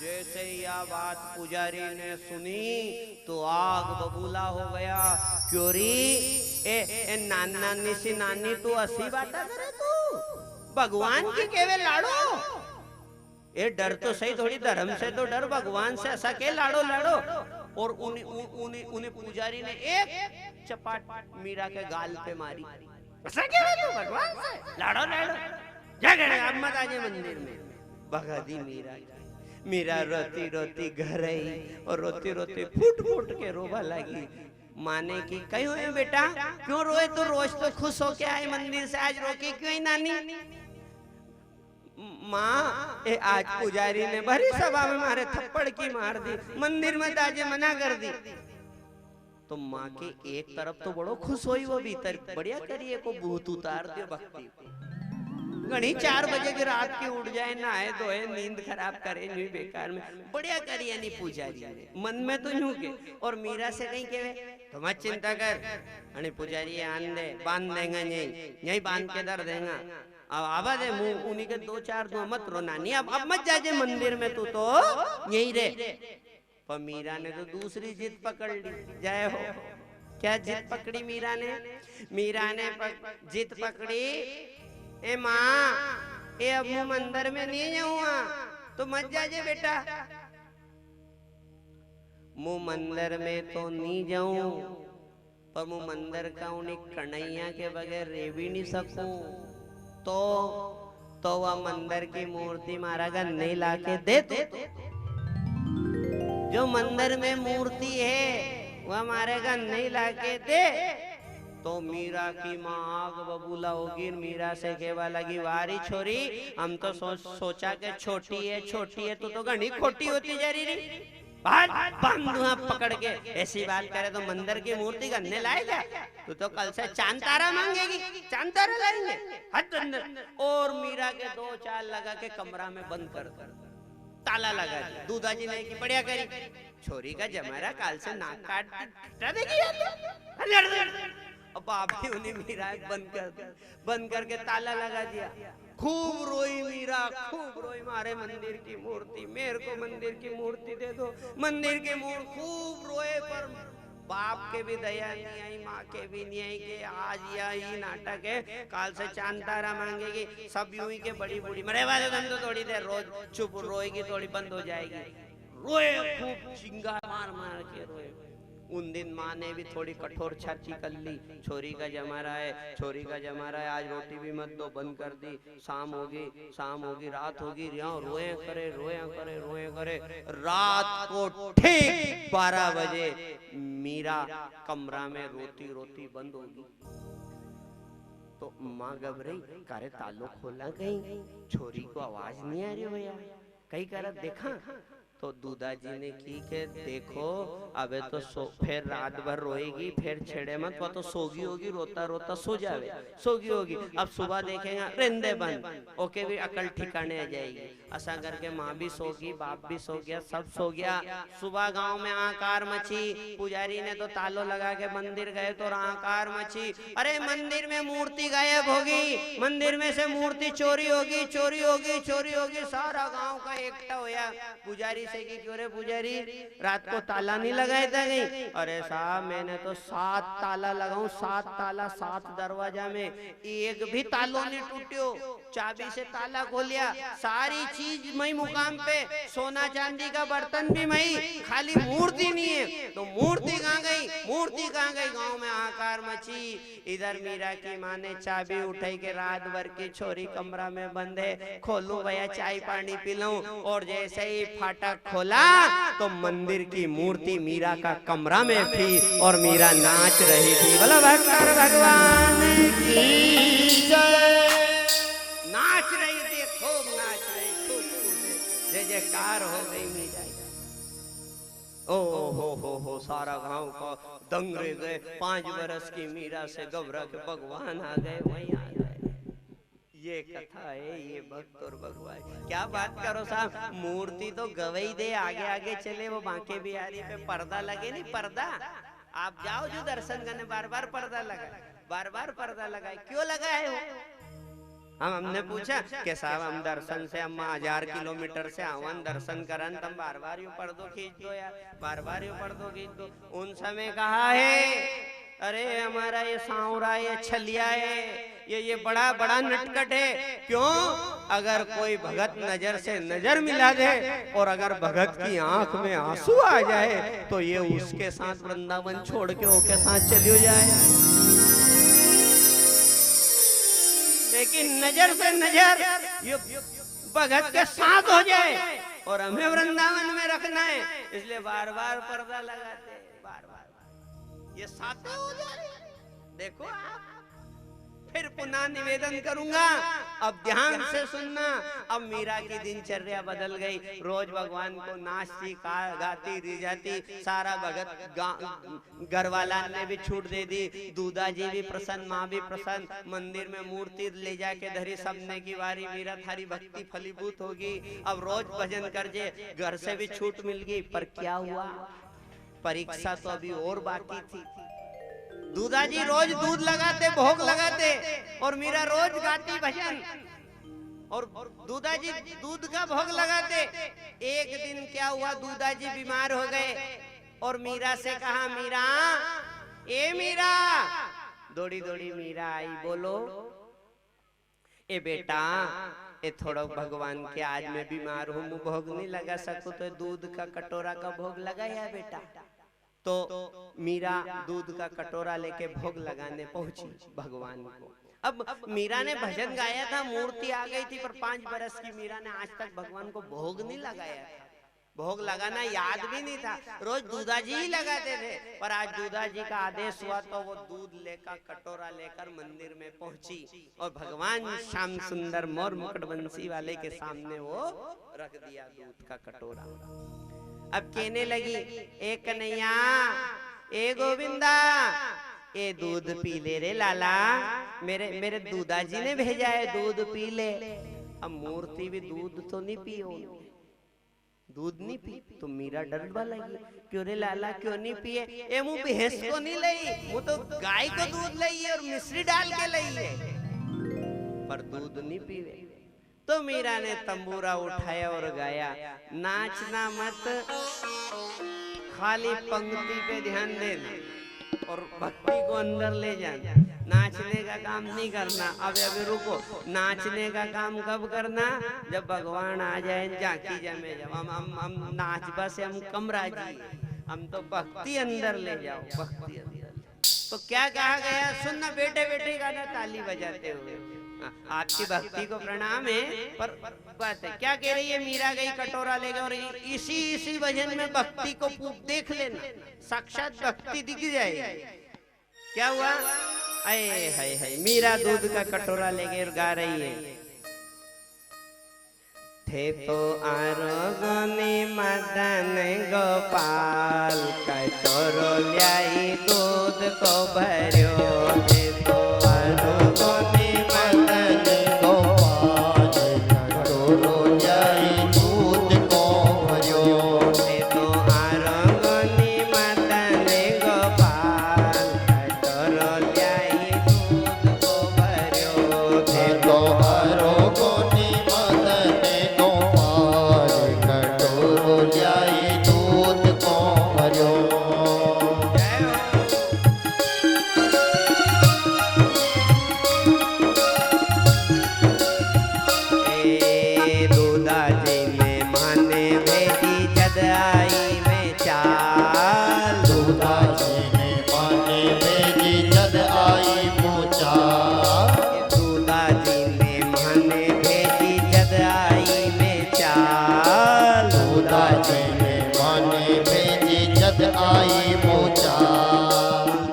जैसे यह बात पुजारी ने सुनी तो आग बबूला हो गया। क्यों री ए नानी सी नानी तू असी बात करे, तू भगवान की केवे लाड़ो, ए डर तो सही, थोड़ी धर्म से तो डर, भगवान से ऐसा के लाड़ो। और उन्हें पुजारी ने एक चपाट मीरा के गाल पे मारी, ऐसा क्या है तू भगवान से लाड़ो अब मत आजे मंदिर में। भगा दी मीरा रोती घर आई, और रोती फूट के रोवा लगी। माने की कहीं हुए बेटा, क्यों रोए? तो रोज तो खुश होके आए मंदिर से, आज रोके क्यों नानी? माँ आज पुजारी ने भरी सभा में मारे थप्पड़ की मार दी, मंदिर में दाजे मना कर दी। तो माँ के एक तरफ तो बड़ो खुश हुई, वो भीतर बढ़िया करिए को भूत उतार दियो भक्ति को। घड़ी 4 बजे की रात की उठ जाए, नहाए धोए, नींद खराब करे नहीं बेकार में, बढ़िया करिए नहीं पुजारी ने, मन में तो यूं के। और मीरा से नहीं कहे तो मत चिंता कर, अरे पुजारी आन दे, बांध देंगे, यही बांध के दर देगा, अब आवाज है मुंह उन्हीं के दो चार दो मत रो नानी, अब मत जाजे मंदिर में, तू तो यही रे। पर मीरा ने तो दूसरी जिद पकड़ ली। जय हो। क्या जिद पकड़ी मीरा ने? मीरा ने जिद पकड़ी, ए माँ ए अब मुँह मंदिर में नहीं जाऊंगा, तो मत जाजे बेटा। मुँह मंदिर में तो नहीं जाऊं, पर मुँह मंदिर का उन्हें कन्हैया के बगैर रह भी नहीं सकूं। तो वह मंदिर की मूर्ति मारा का नहीं लाके दे तो। जो मंदिर में मूर्ति है वह हमारे का नहीं लाके दे, तो मीरा की माँ आग बबूला होगी। मीरा से कहवा लगी, वारी छोरी हम तो सोचा के छोटी है तो घनी खोटी होती जा रही। पकड़ के ऐसी बात करे तो मंदिर की मूर्ति गन्ने लाएगा, तो कल से चांद तारा मांगेगी, चांद तारा लाएंगे हट अंदर। और मीरा के दो चाल लगा के कमरा में बंद कर ताला लगा दिया। दूधा जी ने की बढ़िया करी, छोरी का जमारा काल से नाक काट देगी। अब आप उन्हें मीरा बंद करके ताला लगा दिया। खूब रोई मीरा, खूब रोई, मारे मंदिर की मूर्ति, मेरे को मंदिर की मूर्ति दे दो, मंदिर की मूर्ति। खूब रोए, पर बाप के भी दया नहीं आई, माँ के भी नहीं आई कि आज यही नाटक है, काल से चांद तारा मांगेगी। सब यूं ही के बड़ी बूढ़ी मरे वाले दम तो थोड़ी देर रोज चुप रोएगी, थोड़ी बंद हो जाएगी। रोए खूब, चिंगार मार मार के रोए। उन दिन माँ ने भी थोड़ी कठोर छाती कर ली, छोरी का जमा रहा है, छोरी का जमा रहा है, आज रोटी भी मत दो, बंद कर दी। शाम होगी, रात होगी, रोए करे। रात को ठीक 12 बजे मीरा कमरा में रोती बंद होगी। तो माँ घबराई, करे तालो खोला कहीं, छोरी को आवाज नहीं आ रही भैया, कहीं कर देखा। तो दूधा जी ने की के देखो अबे तो फिर रात भर रोएगी, फिर छेड़े मत, वो तो सोगी होगी, रोता सो जावे, सोगी होगी। अब सुबह देखेगा रिंदे बंद, ओके भी अकल ठिकाने आ जाएगी। ऐसा करके माँ भी सोगी, बाप भी सो गया, सब सो गया। सुबह गांव में आकार मची, पुजारी ने तो तालो लगा के मंदिर गए तो आकार मची, अरे मंदिर में मूर्ति गायब होगी, मंदिर में से मूर्ति चोरी होगी। सारा गांव का एकटा होया। पुजारी से की क्यों रे पुजारी, रात को ताला नहीं लगाए था कहीं? अरे साहब मैंने तो 7 ताला लगाऊं, 7 ताला, 7 दरवाजा में एक भी तालो नहीं टूटियो, चाबी से ताला खोलिया, सारी चीज मई मुकाम पे, सोना चांदी का बर्तन भी मई, खाली मूर्ति नहीं है। तो मूर्ति कहाँ गई? गांव में हाहाकार मची। इधर मीरा की माँ ने चाबी उठाई के रात भर की छोरी कमरा में बंद है, खोलूं भैया चाय पानी पी लूं। और जैसे ही फाटक खोला तो मंदिर की मूर्ति मीरा का कमरा में थी और मीरा नाच रही थी। बोलो भगवान की जय। नाच रही थी, खूब नाच रही, खूब जय जयकार हो गई मीरा। ओ हो सारा गांव का दंग रह गए। 5 बरस की मीरा से घबरा के भगवान आ गए, वहीं आ गए। ये कथा है, ये भक्त और भगवान। क्या बात करो साहब, मूर्ति तो गवई दे, आगे चले, वो बांके बिहारी पे पर्दा लगे नहीं, पर्दा। आप जाओ जो दर्शन करने, बार बार पर्दा लगा, क्यों लगा है वो? हमने पूछा कि साहब हम दर्शन से, हम 1000 किलोमीटर से आवन दर्शन करन, तुम बार यू पर्दो खींच दो यार, बार यू पर्दो खींच दो। उन समय कहा है, अरे हमारा ये सांवरा, ये छलिया है, ये बड़ा नटखट है। क्यों? अगर कोई भगत नजर से नजर मिला दे और अगर भगत की आंख में आंसू आ जाए तो ये उसके साथ वृंदावन छोड़ के ओके साथ चलियो जाए। लेकिन नजर से नजर ये भगत के साथ हो जाए और हमें वृंदावन में रखना है, इसलिए बार पर्दा लगाते हैं, बार ये साथ हो जाए। देखो आप, फिर पुनः निवेदन करूंगा, अब ध्यान से सुनना। अब मीरा की दिनचर्या बदल गई, रोज भगवान को नाचती गाती रिझाती, सारा भगत घरवाला ने भी छूट दे दी, दूधा जी भी प्रसन्न, माँ भी प्रसन्न, मंदिर में मूर्ति ले जाके धरी, सबने की वारी मीरा थारी भक्ति फलीभूत होगी। अब रोज भजन कर जे, घर से भी छूट मिल गई। पर क्या हुआ? परीक्षा तो अभी और बाकी थी। दूधा जी रोज दूध लगाते, भोग लगाते, और मीरा रोज गाती भजन, और दूधा जी दूध का भोग लगाते। एक दिन क्या हुआ, दूधा जी बीमार हो गए और मीरा से कहा, मीरा, ए मीरा, दौड़ी दौड़ी मीरा आई, बोलो। ए बेटा, ए थोड़ा भगवान के आज मैं बीमार हूँ, मुँह भोग नहीं लगा सकूं, तो दूध का कटोरा का भोग लगाया बेटा। तो मीरा दूध का कटोरा लेके भोग लगाने पहुंची भगवान को। अब मीरा ने भजन गाया था, मूर्ति आ गई थी, पर 5 बरस की मीरा ने आज तक भगवान को भोग नहीं लगाया था। भोग लगाना याद भी नहीं था, रोज दूधा जी ही लगाते थे। पर आज दूधा जी का आदेश हुआ तो वो दूध लेकर, कटोरा लेकर मंदिर में पहुंची और भगवान श्याम सुंदर मोर मुकुट बंसी वाले के सामने वो रख दिया दूध का कटोरा। अब कहने लगी, ए कन्हैया, ए गोविंदा, ए दूध पी ले रे लाला, मेरे दूधा जी ने भेजा है, दूध पी ले। अब मूर्ति भी दूध तो नहीं पियो, दूध नहीं पी, तो मीरा डरवा लगी, क्यों रे लाला, क्यों नहीं पिए? ए मुँह भैंस को नहीं लई, वो तो गाय को दूध लई और मिश्री डाल के लई है, पर दूध नहीं पीवे। तो मीरा ने तंबूरा उठाया और गाया, नाचना मत, खाली पंक्ति पे ध्यान देना और भक्ति को अंदर ले जाना। नाचने का काम नहीं करना। अब अभी रुको, नाचने का काम कब करना? जब भगवान आ जाए, झांकी जमे, जब हम नाचबा से हम कम राजी, हम तो भक्ति अंदर ले जाओ, भक्ति अंदर। तो क्या कहा गया, सुनना बेटे बेटे गाना ताली बजाते हुए। आपकी भक्ति को प्रणाम है, पर बात है क्या कह रही है, मीरा गई कटोरा लेकर, और इसी भजन में भक्ति को देख लेना, साक्षात भक्ति दिख जाएगी। क्या हुआ, अये हाय हाय, मीरा दूध का कटोरा लेके और गा रही है, थे तो आरोगनी मदन गोपाल, कटोरो ल्याई दूध को भर्यो, थे तो आरोगनी मदन गोपाल, कटोरो ल्याई दूध को भर्यो, थे तो आरोगनी मदन गोपाल, कटोरो ल्याई दूध को भर्यो, थे तो आरोगनी मदन गोपाल, कटोरो ल्याई दूध को भर्यो।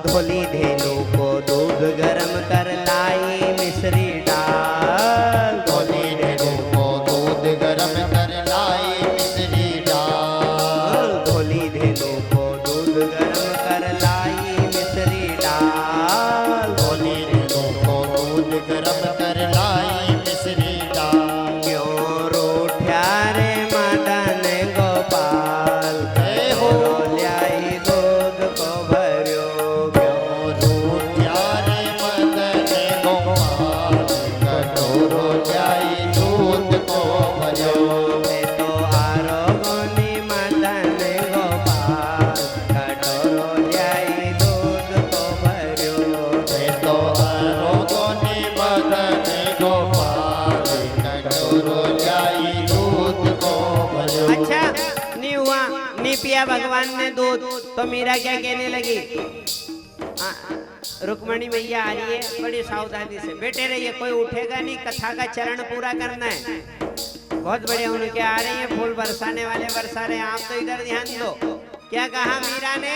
धोली धेनु को दूध गरम कर लाई मिश्री डाल, धोली धेनु को दूध गरम कर लाई मिश्री डाल, धोली धेनु को दूध गरम कर लाई मिश्री डाल, धोली धेनु को दूध गरम कर लाई मिश्री डाल। क्यों रूठा रे मदन गोपाल, हो ल्याई दूध को भर्यो, क्यों रूठा रे मदन गोपाल, कटोरो ल्याई दूध को भर्यो, थे तो आरोगनी मदन गोपाल, कटोरो ल्याई दूध को भर्यो, थे तो आरोगनी मदन गोपाल, कटोरो ल्याई दूध को भर्यो। अच्छा नहीं हुआ, नहीं पिया भगवान ने दूध, तो मीरा क्या कहने लगी, रुक्मणी मैया आ रही है, बड़ी सावधानी से बैठे रहिए, कोई उठेगा नहीं, कथा का चरण पूरा करना है। बहुत बढ़िया, उनके आ रही है, फूल बरसाने वाले बरसा रहे, आप तो इधर ध्यान दो। क्या कहा मीरा ने,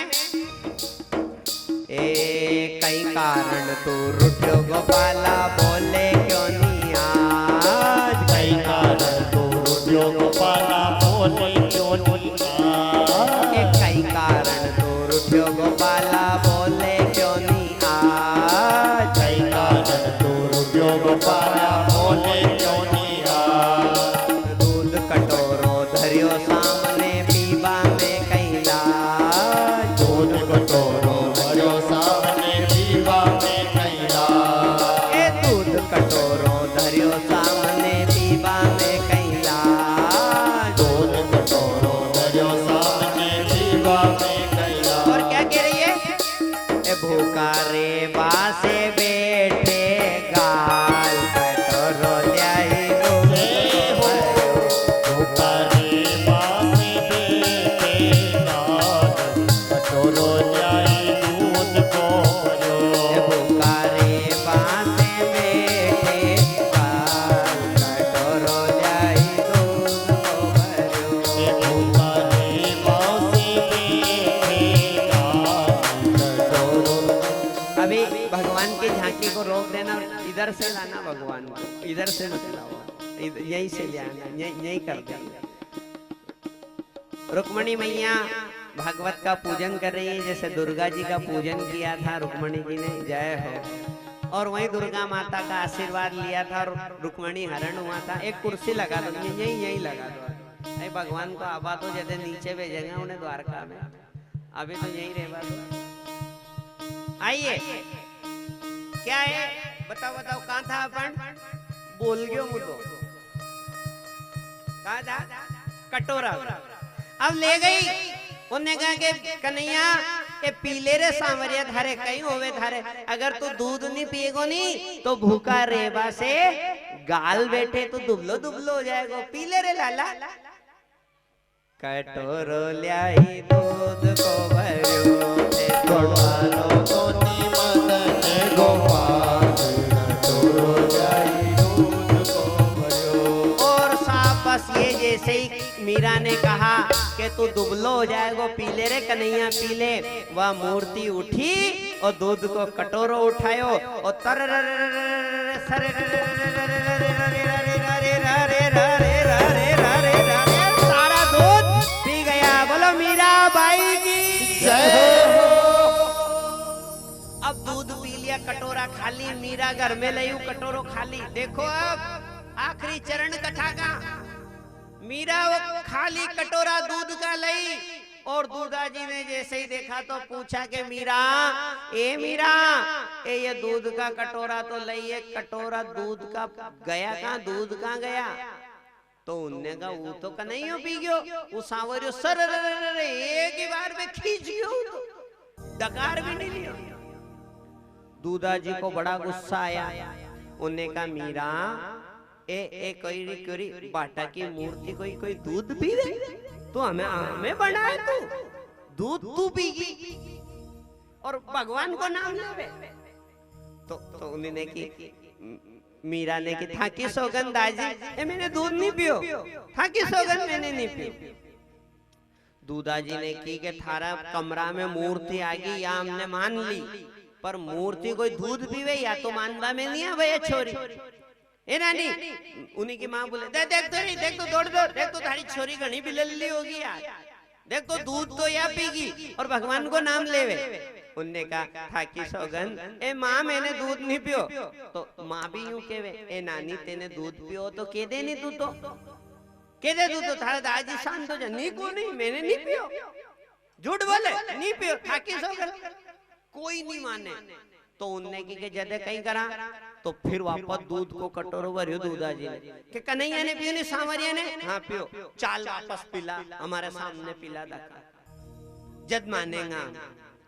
ए कई कारण तू रुठ्यो गोपाला, बोले क्यों नहीं आज, कई कारण तू रुठ्यो गोपाला, बोले क्यों नहीं आज, कई कारण तू रुठ्यो गोपाला, बोले क्यों नहीं आज, कई कारण तू रुठ्यो गोपाला, बोले क्यों नहीं आज। दूध कटोरो धरियो सामने, पीबा में कैलाश, दूध कटोरो भर्यो सामने, भूखा रे बासे बैठे गाल कटोरो ल्याई दूध को भर्यो। भूखारे बासे बैठे गाल कटोरो ल्याई दूध को भर्यो। भूखा रे बासे बैठे गाल कटोरो ल्याई दूध को भर्यो। भूखारे बासे बैठे गाल कटोरो। अभी भगवान की झांकी को रोक देना, इधर से लाना भगवान को, इधर से मत लाओ, यहीं से ले आना, यहीं कर देना। रुक्मणी मैया भागवत का पूजन कर रही है, जैसे दुर्गा जी का पूजन किया था रुक्मणी जी ने, जय हो। और वहीं दुर्गा माता का आशीर्वाद लिया था और रुक्मणी हरण हुआ था। एक कुर्सी लगा दो, यहीं लगा दो। अरे भगवान को आबा तो जैसे नीचे भेजेंगे उन्हें द्वारका में, अभी तो यहीं रहवा दो। आइए, क्या है बताओ बताओ, कहाँ था अपन? बोल गयो मुझको, कहाँ था? कटोरा। अब ले गई, उन्हें कहा कि कन्हैया ये पीले रे सांवरिया धारे कहीं होवे धारे, अगर तू दूध नहीं पिएगो नहीं तो भूखा रेबा से गाल बैठे तो दुबलो दुबलो हो जाएगा, पीले रे लाला। कटोरो ल्याई दूध को भर्यो, गोपालो तो निमदन गोपाल कटोरो ल्याई दूध को भर्यो। और साफ बस ये जैसे ही मीरा ने कहा कि तू दुबलो हो जाएगा, पीले रे कन्हैया पीले, वह मूर्ति उठी और दूध को कटोरो उठायो और तर सारा दूध पी गया। बोलो मीरा बाई की जय हो। अब दूध पी लिया, कटोरा खाली, मीरा घर में लई कटोरो खाली। देखो अब आखिरी चरण कथा का, मीरा वो खाली कटोरा दूध का लई और दूधा जी ने जैसे ही देखा तो पूछा कि मीरा, ए मीरा, ये दूध का कटोरा तो लई है, कटोरा दूध का गया कहाँ, दूध कहाँ गया? तो उनने कहा वो तो कन्हैया पी गयो, वो सांवरियो सर एक ही बार में खींच गयो, डकार भी नहीं लिया। दूधा जी को बड़ा गुस्सा आया, उन्हें कहा मीरा ए कोई बाटा की मूर्ति कोई दूध पी रही, तो हमें बनाए तू दूध तू पीगी और भगवान को नाम लेवे। तो उन्होंने की मीरा ने की था की सौगंध दाजी, मैंने दूध नहीं पियो, था की सौगंध मैंने नहीं पियो। दूधा जी ने की के थारा कमरा में मूर्ति आ गई या हमने मान ली, पर मूर्ति कोई दूध पीवे या तो मानवा में नहीं है भैया छोरी। ए नानी, उन्हीं की माँ बोले देख तो दौड़ देख तो थारी छोरी घनी भी लल्ली होगी यार, देख तो दूध तो या पीगी और भगवान को नाम लेवे। उनने कहा था की सौगंध, ए माँ मैंने दूध नहीं पियो। तो माँ भी यूं केवे, ए नानी तेने दूध पियो तो के दे नहीं, तू तो के दे, तू तो थारा दादी शांत हो जा। नहीं को नहीं, मैंने नहीं पियो, झूठ बोले नहीं पियो, था की सौगंध। कोई नहीं माने, तो उनने की जदे कहीं करा तो फिर वापस दूध को कटोरो भरियो दूधा जी ने कि कन्हैया ने पियो नहीं, सांवरिया ने हाँ पियो, चाल वापस पिला, हमारे सामने पिला दका, जद मानेगा।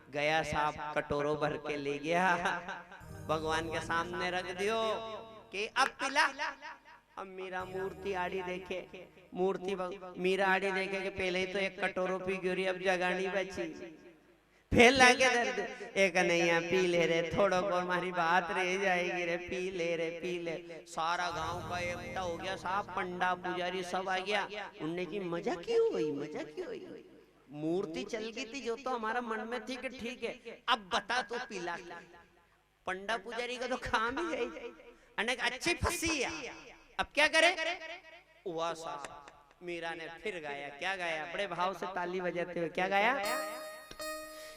गया साहब कटोरो भर के ले गया, भगवान के सामने रख दियो कि अब पिला। अब मीरा मूर्ति आड़ी देखे, मीरा आड़ी देखे कि पहले ही तो एक कटोरो पी गई, अब जगानी बची, फिर लागे दर्द, एक नैया पी ले रे, थोड़ो को हमारी बात रह जाएगी रे, पी ले। सारा गांव का एकता हो गया साहब, पंडा पुजारी सब आ गया। उनने की मजा क्यों हुई, मूर्ति चल गई थी जो तो हमारा मन में थी कि ठीक है, अब बता तो पिला। पंडा पुजारी का तो काम ही गई, अनेक अच्छी फंसी है, अब क्या करे? हुआ साहब मीरा ने फिर गाया, क्या गाया? बड़े भाव से ताली बजाते हुए क्या गाया?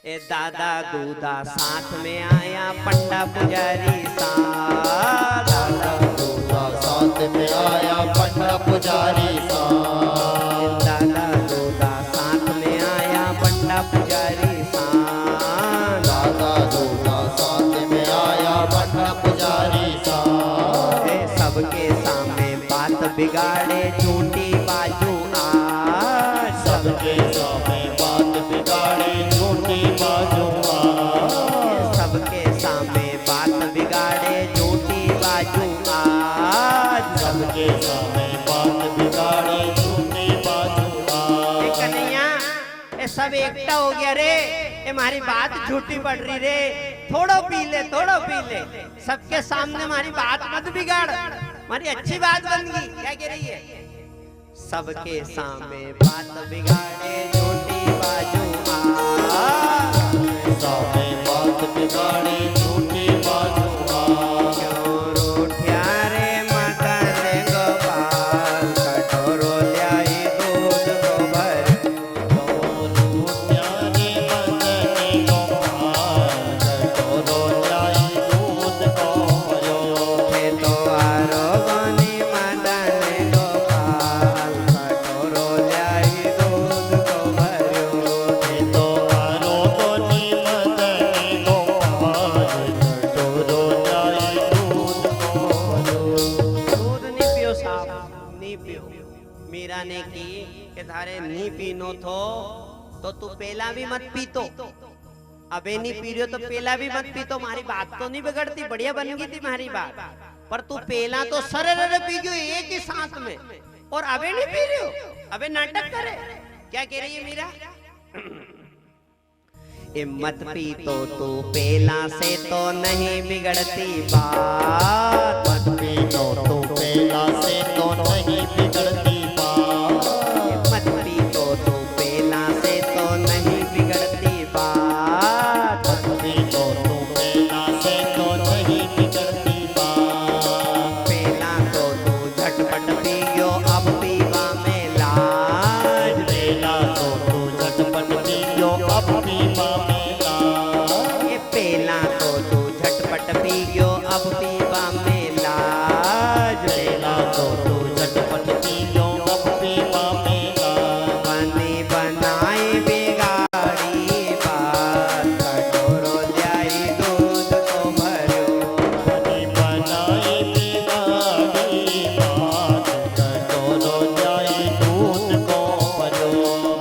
ए दादा दूधा साथ में आया पंडा पुजारी साथ, दादा दूधा साथ में आया पंडा पुजारी साथ, दादा दूधा साथ में आया पंडा पुजारी साथ, दादा दूधा साथ में आया पंडा पुजारी साथ। सबके सामने बात बिगाड़े झूठी बाजू आज, सबके सामने बात बिगाड़े झूठी बाजू आज, एकटा हो गया रे, ये हमारी बात झूठी पड़ रही रे, थोड़ो पी ले, थोड़ो पी ले, सबके सामने हमारी बात मत बिगाड़, हमारी अच्छी बात बन गई। क्या कह रही है? सबके सामने बात बिगाड़े झूठी बाजू सामे बात बिगाड़े झूठी बाजू क्यों रूठ्या रे मदन गोपाल, कटोरो ल्याई दूध को भर, प्यारे मदन गोपाल, कटोरो ल्याई दूध को भरो। हे तो आरो बनी मदन गोपाल, कटोरो ल्याई दूध को भरो। हे तो आरो बनी मदन गोपाल, कटोरो ल्याई दूध को भरो। दूध नहीं पियो साहब, नहीं पियो। मीरा ने की कि थारे नहीं पीनो तो तू पेला भी मत पी, तो अबे नहीं पी रही हो तो पेला भी मत पी, तो हमारी बात तो नहीं बिगड़ती, बढ़िया बन गई थी हमारी बात। पर तू पेला तो सरर पी गई एक ही साथ में, और अबे नहीं पी रही हो, अबे नाटक करे। क्या कह रही है मीरा? ए मत पी तो तू पेला से तो नहीं बिगड़ती बात, मत पी तो पेला से तो नहीं बिगड़ती बात। मत पी तो तू पेला से तो नहीं बिगड़ती बात, मत पी तो पेला से तो नहीं बिगड़ती बात। पेला तो तू झटपट पी गयो अब पीवा में लाज, पेला तो झटपट पी गयो अब पीवा में लाज। ये पेला तो तू झटपट पी गयो अब पीवा में लाज, पेला तो झटपट पी गयो अब पीवा में लाज। बनी बनाई बिगाड़ी बात, कटोरो ल्याई दूध को भरो। बनी बनाई बिगाड़ी बात, कटोरो ल्याई दूध को भरो।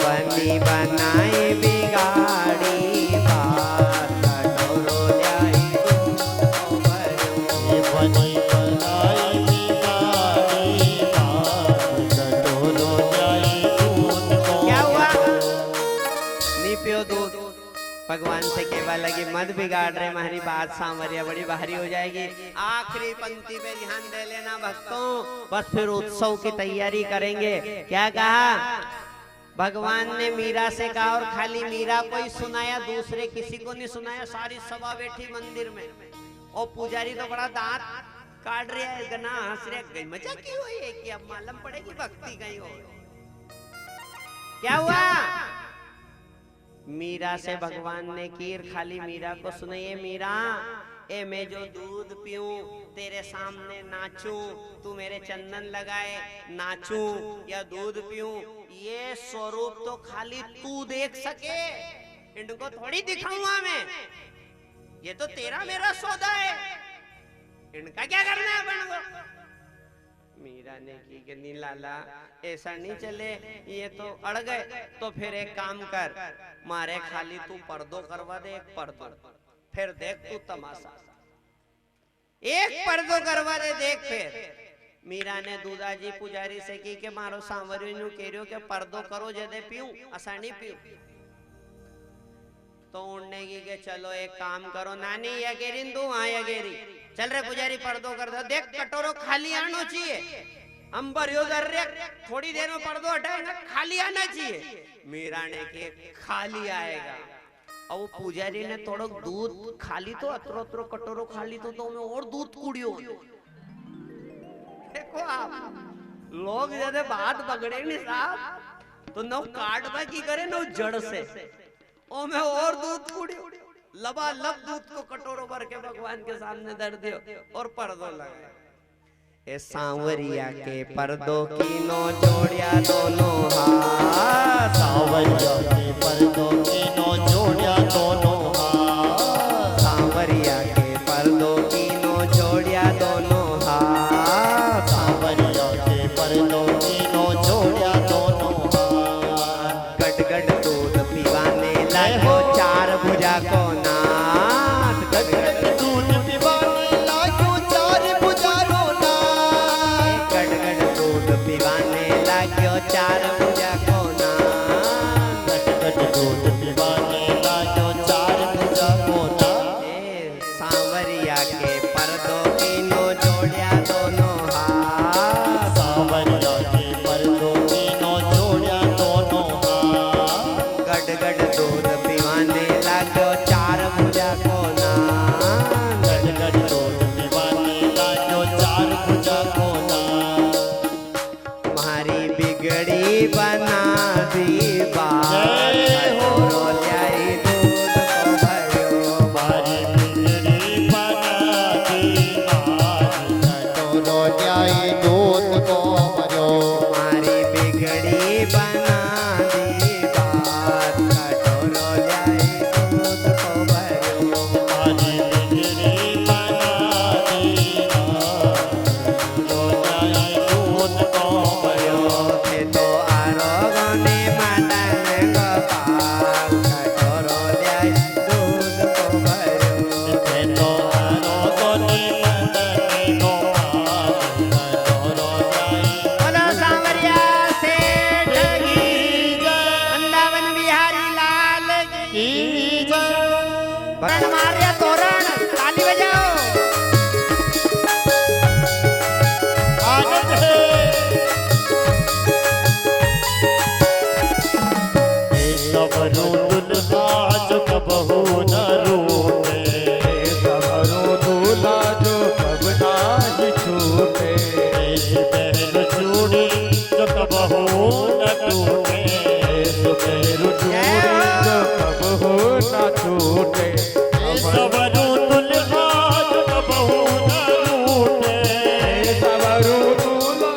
बनी बनाई बिगाड़ी बात, कटोरो ल्याई दूध को भरो। ये बनी बनाई बिगाड़ी बात, कटोरो ल्याई दूध को क्या हुआ? भरो। नहीं पियो दूध। भगवान से कहवा लगी मत बिगाड़ रहे, हमारी बात सांवरिया बड़ी भारी हो जाएगी। आखिरी पंक्ति पे ध्यान दे लेना भक्तों, बस फिर उत्सव की तैयारी करेंगे। क्या कहा भगवान ने? मीरा से कहा, और खाली मीरा को ही सुनाया, दूसरे किसी को नहीं सुनाया। सारी सभा बैठी मंदिर में, और पुजारी तो बड़ा दांत काट रहा है, गना हंस रहा, मजा की हुई है कि अब मालूम पड़ेगी भक्ति कहीं हो। क्या हुआ? मीरा से भगवान ने कीर खाली मीरा को सुनाइए, मीरा ए मैं जो दूध पीऊं, तेरे सामने नाचूं, तू मेरे चंदन लगाए नाचूं या दूध पीऊं, ये स्वरूप तो खाली तू देख सके, इनको थोड़ी दिखाऊंगा मैं। ये तो तेरा मेरा सौदा है, इनका क्या करना है अपन को? मीरा ने की कि नहीं लाला, ऐसा नहीं चले, ये तो अड़ गए। तो फिर एक काम कर, मारे खाली तू पर्दो करवा दे, एक पर्दो, फिर देख तू तमाशा, एक पर्दो करवा दे, देख फिर। मीरा ने दूधा जी पुजारी से की कि मारो सांवरियो नु कह रहे हो कि पर्दो करो जदे पीऊं, असा नहीं पीऊं। तो उड़ने की के चलो एक काम करो, नानी या गेरी तू हाँ या गेरी, चल रे पुजारी पर्दो कर दो, देख कटोरो खाली आना चाहिए, अंबर यो दर रे, थोड़ी देर में पर्दो हटाएगा, खाली आना चाहिए। मीरा ने के खाली आएगा। और पुजारी ने थोड़ा दूध खाली तो अतरो अतरो कटोरो खाली तो मैं और दूध कुड़ियो। देखो आप लोग जैसे बात पकड़े नहीं साहब, तो न काटवा की करे न जड़ से, ओ मैं और दूध कुड़ियो, लबालब दूध को कटोरो भर के भगवान के सामने धर दियो और पर्दो लगा। ए सांवरिया के पर्दो की नो जोड़िया दोनों हाथ, सांवरिया के पर्दों की नो जोड़िया दोनों हाथ। सांवरिया के पर्दों की नो जोड़िया दोनों हाथ, सांवरिया के पर्दों की नो जोड़िया दोनों हाथ। गटगट दूध पीवाने लगो चार भुजा को नाथ, गटगट दूध पीवाने लागो चार भुजा को नाथ। गटगट दूध पीवाने लगो चार भुजा को नाथ, गटगट दूध भुजा को नाम, गज गज रोट दीवानी लाजो चार भुजा को नाम। तुम्हारी बिगड़ी बना दी बात, जय हो। कटोरो ल्याई दूध को भरो। मारी बिगड़ी बना दी बात, कटोरो ल्याई दूध को भरो। तुम्हारी बिगड़ी बना दी बात, कटोरो ल्याई दूध को भरो। मारी बिगड़ी बना दी बात, कटोरो ल्याई दूध को भरो। थे तो आरोगने मदन गोपाल, कटोरो ल्याई दूध को भरो। ते तो आरोगने मदन गोपाल, कटोरो ल्याई बोलो सांवरिया सेठ की वृंदावन बिहारी लाल की की जय। तोरण मार रहे तोरण, ताली बजाओ। आनंद है। सबरो दुल्हा जो कबहू न रूठे, सबरो दुल्हा जो कब नाही छूटे। पहल चूड़ी जो कबहू न टूटे, पहल चूड़ी जो कबहू न छूटे। सबरो दुल्हा जो कबहू न रूठे, सबरो दुल्हा।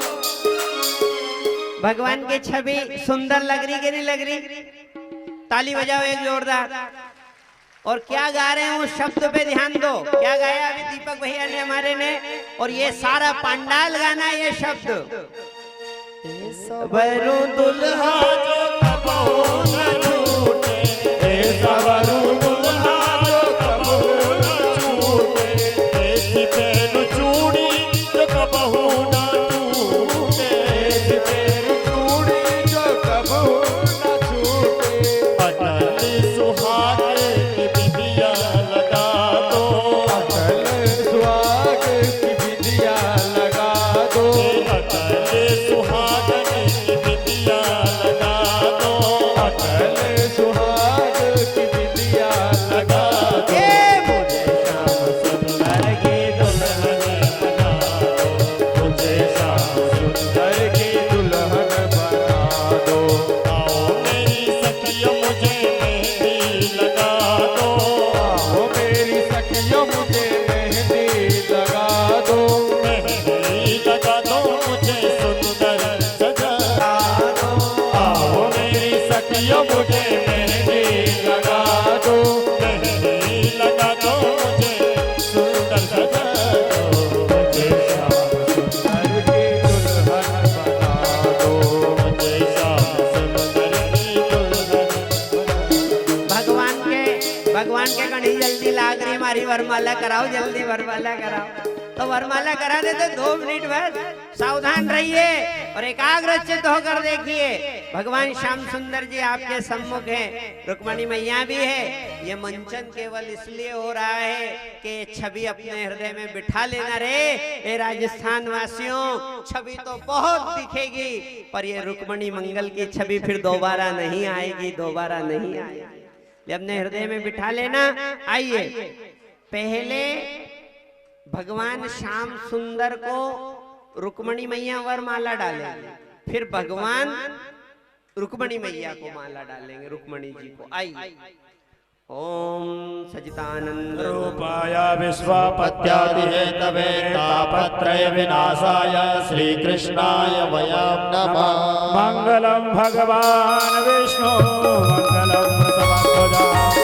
भगवान की छवि सुंदर लग रही कि नहीं लग रही? ताली बजाओ एक जोरदार। और क्या गा रहे हैं उस शब्द पे ध्यान दो। क्या गाया अभी दीपक भैया ने हमारे ने, और ये सारा पंडाल गाना ये शब्द। बरू दुल्हा जो कबहू न छूटे, सबरो दुल्हा जो कबहू न छूटे। ऐसी पहल चूड़ी जो कबहू न टूटे, ऐसी पहल चूड़ी जो कबहू न छूटे। अटल सुहाग की बिंदिया लगा दो, अटल सुहाग की बिंदिया लगा दो। अटल सुहाग की बिंदिया लगा दो, अटल सुहाग की बिंदिया लगा दो। ये मुझे सुंदर की दुल्हन बना दो, मुझे श्याम सुंदर की दुल्हन बना दो। आओ मेरी सखियों मुझे मेहंदी लगा दो, आओ मेरी सखियों मुझे मेहंदी लगा दो। मेहंदी लगा दो मुझे सुंदर सजा दो, आओ मेरी सखियों मुझे मेहंदी लगा दो। मेहंदी लगा दो मुझे सुंदर सजा दो, मुझे श्याम सुंदर की दुल्हन बना दो, मुझे श्याम सुंदर की दुल्हन भगवान के घड़ी जल्दी लाग रही हमारी वरमाला कराओ, जल्दी वरमाला कराओ। तो वरमाला करा दे तो 2 मिनट बस सावधान रहिए और एकाग्र चित्त होकर देखिए। भगवान श्याम सुंदर जी आपके सम्मुख हैं, रुक्मणी मैया भी है। ये मंचन केवल इसलिए हो रहा है कि ये छवि अपने हृदय में बिठा लेना रे। ये राजस्थान वासियों, छवि तो बहुत दिखेगी पर ये रुक्मणी मंगल की छवि फिर दोबारा नहीं आएगी, दोबारा नहीं आएगी। ये अपने हृदय में बिठा लेना। आइए पहले भगवान श्याम सुंदर को रुक्मणी मैया वरमाला डालेंगे, फिर भगवान रुक्मणी मैया को माला डालेंगे, रुक्मणी जी को। आइए। ओम सचिदानंद रूपाय विश्वपत्यादिहेतवे तापत्रय विनाशाय श्रीकृष्णाय वयं नमः। मंगलम भगवान विष्णु मंगलम समध्वजा मंगलम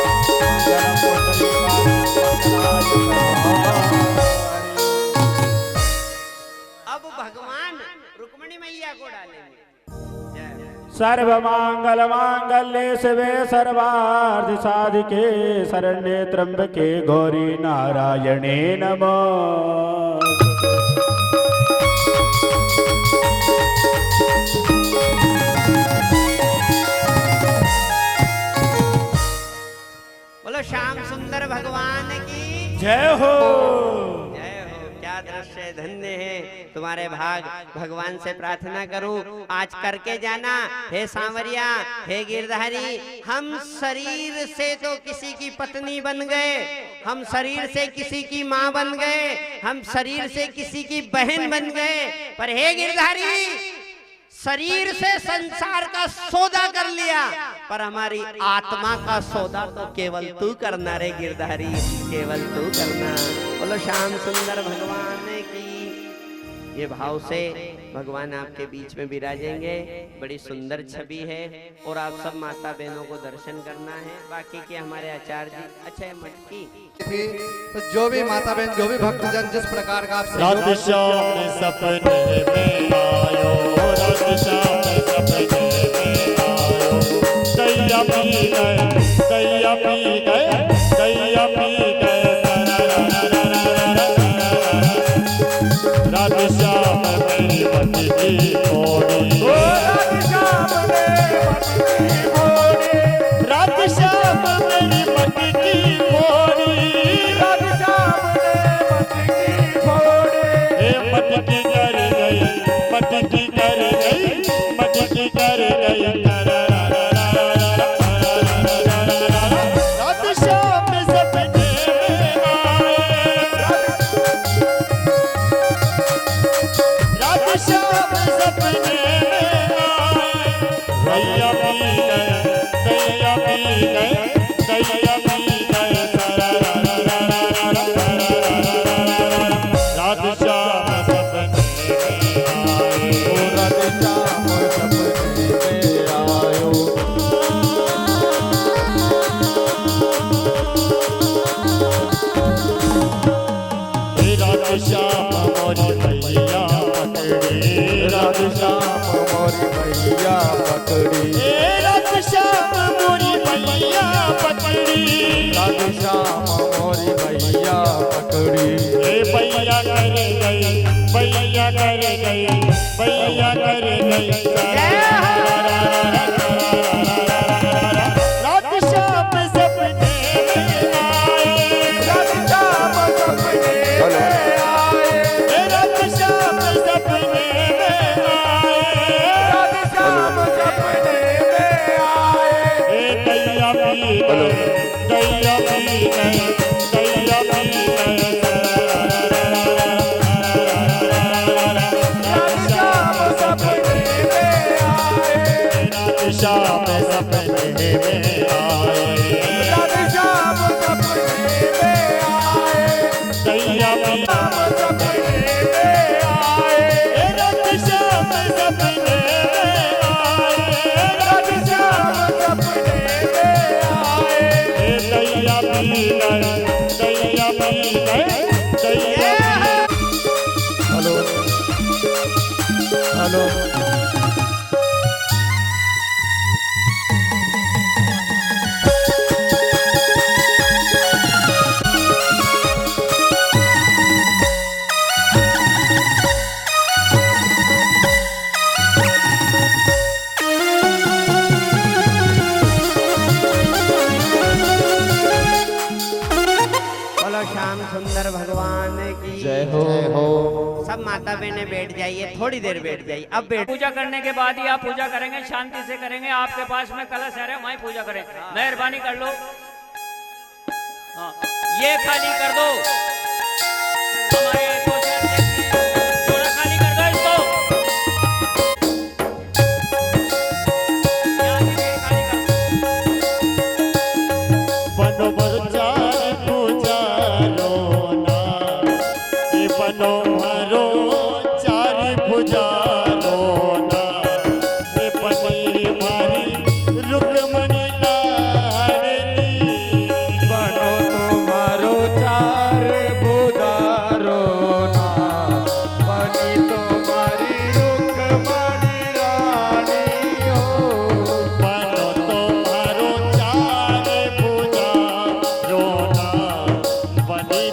अब भगवान रुक्मणी मैया को डालेंगे। सर्व मांगल मांगल्ये शिवे सर्वार्थ साधिके शरण्ये त्र्यंबके गौरी नारायणे नमः। बोलो श्याम सुंदर भगवान की जय हो। जय हो। क्या क्या दृश्य धन्य है तुम्हारे भाग। भगवान से प्रार्थना करूं आज करके जाना। हे सांवरिया, हे गिरधारी, हम शरीर से तो किसी की पत्नी बन गए, हम शरीर से किसी की माँ बन गए, हम शरीर से किसी की बहन बन गए, पर हे गिरधारी शरीर से संसार का सौदा कर लिया, पर हमारी आत्मा का सौदा तो केवल तू करना रे गिरधारी, केवल तू करना। बोलो श्याम सुंदर भगवान की। ये भाव से भगवान आपके बीच में विराजेंगे। बड़ी सुंदर छवि है और आप सब माता बहनों को दर्शन करना है। बाकी के हमारे आचार्य जी, अच्छा मटकी तो जो भी माता बहन, जो भी भक्तजन जिस प्रकार का आप रात श्याम सपने में आयो, रात श्याम सपने में आयो। दैया पी गए, दैया पी गए, दैया पी गए। रात श्याम मेरी मटकी मोड़ी, रात श्याम मेरी मटकी मोड़ी, रात श्याम मेरी मटकी मोड़ी, रात श्याम मेरी मटकी मोड़ी। हे मटकी कर गई, मटकी कर गई, मटकी कर गई। रात श्याम सपने में आए, रात श्याम सपने में आए। दैया पी गए, दैया पी गए, दैया पी गए। रात श्याम सपने में आए, रात श्याम सपने में आयो। रात श्याम मोरी मैया पकड़ी, रात श्याम मोरी मैया पकड़ी, रात श्याम मोरी मैया पकड़ी, रात श्याम मोरी मैया पकड़ी। भैया कर गई, भैया कर गई, भैया कर गई। रात श्याम सपने में आए, रात श्याम सपने में आए, रात श्याम सपने में आए, रात श्याम सपने में आए। दैया पी गए, दैया पी गए, दैया पी गए। रात श्याम सपने में आए, रात श्याम सपने में आए, रात श्याम सपने में आए। दैया पी सपने में आए, रात श्याम सपने में आए, रात श्याम सपने में आए। दैया पी गए, दैया पी गए, दैया। हेलो हेलो बोलो श्याम सुंदर भगवान की जय हो, जय हो। सब माता बहने बैठ जाइए, थोड़ी देर बैठ जाइए। अब बैठ पूजा करने के बाद ही आप पूजा करेंगे, शांति से करेंगे। आपके पास में कलश है, वहीं पूजा करें। मेहरबानी कर लो, हाँ ये खाली कर दो। हमारे कोषाध्यक्ष जी, थोड़ा खाली कर दो इसको। यहाँ से भी खाली कर दो। बनो बरचार पुजारो ना, ये बनो हरो चार पुजारो ना। ये बनी मारी रुक्मणी लाडली, बनो तुम्हारो चार बुधारो ना, बनी तुम्हारी रुक्मणी रानी हो। बनो तुम्हारो चार पुजारो ना, बनी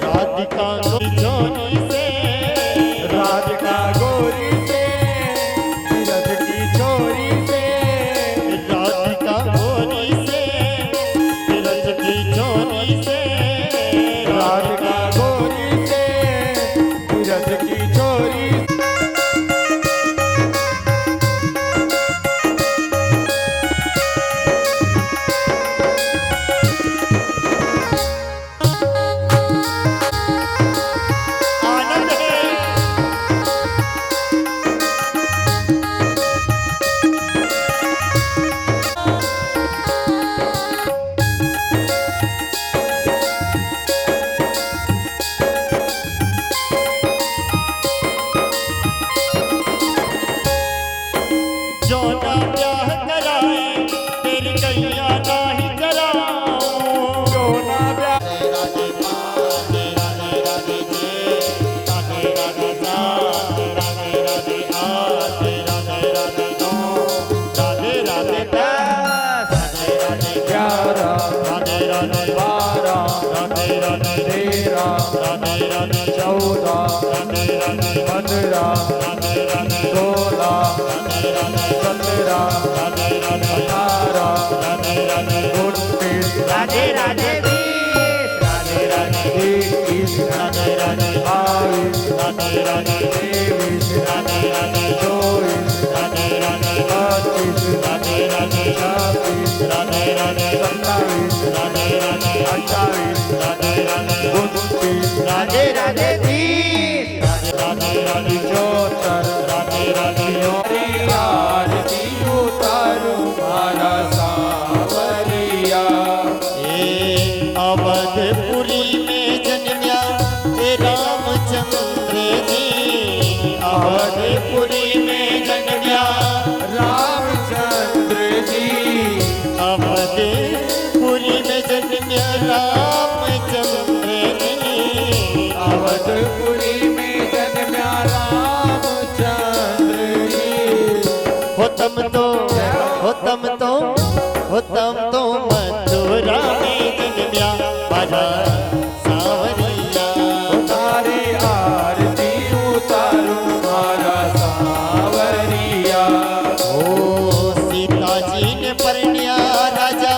राधिका जोनी से 13 राधे राधे 14 राधे राधे 15 राधे राधे 16 राधे राधे 17 राधे राधे 18 राधे राधे 29 राधे राधे 20 राधे राधे 21 राधे राधे 22 राधे राधे 23 राधे राधे 24 राधे राधे 25 राधे राधे 26 राधे राधे 27 राधे राधे 28 राधे राधे 29 राधे राधे 30 राधे राधे 74 राधे राधे आरती उतारू मारा सावरिया अवधपुरी में जन्या हे रामचंद्र जी अवधपुरी में जन्या रामचंद्र जी अवधपुरी में जन्या रामचंद्र जी अवधपुरी में जन्या रामचंद्र जी होतम तो मथुरा में जन्या बाजा सावरिया तारी आरती उतारू मारा सावरिया ओ सीता जी ने परण्या राजा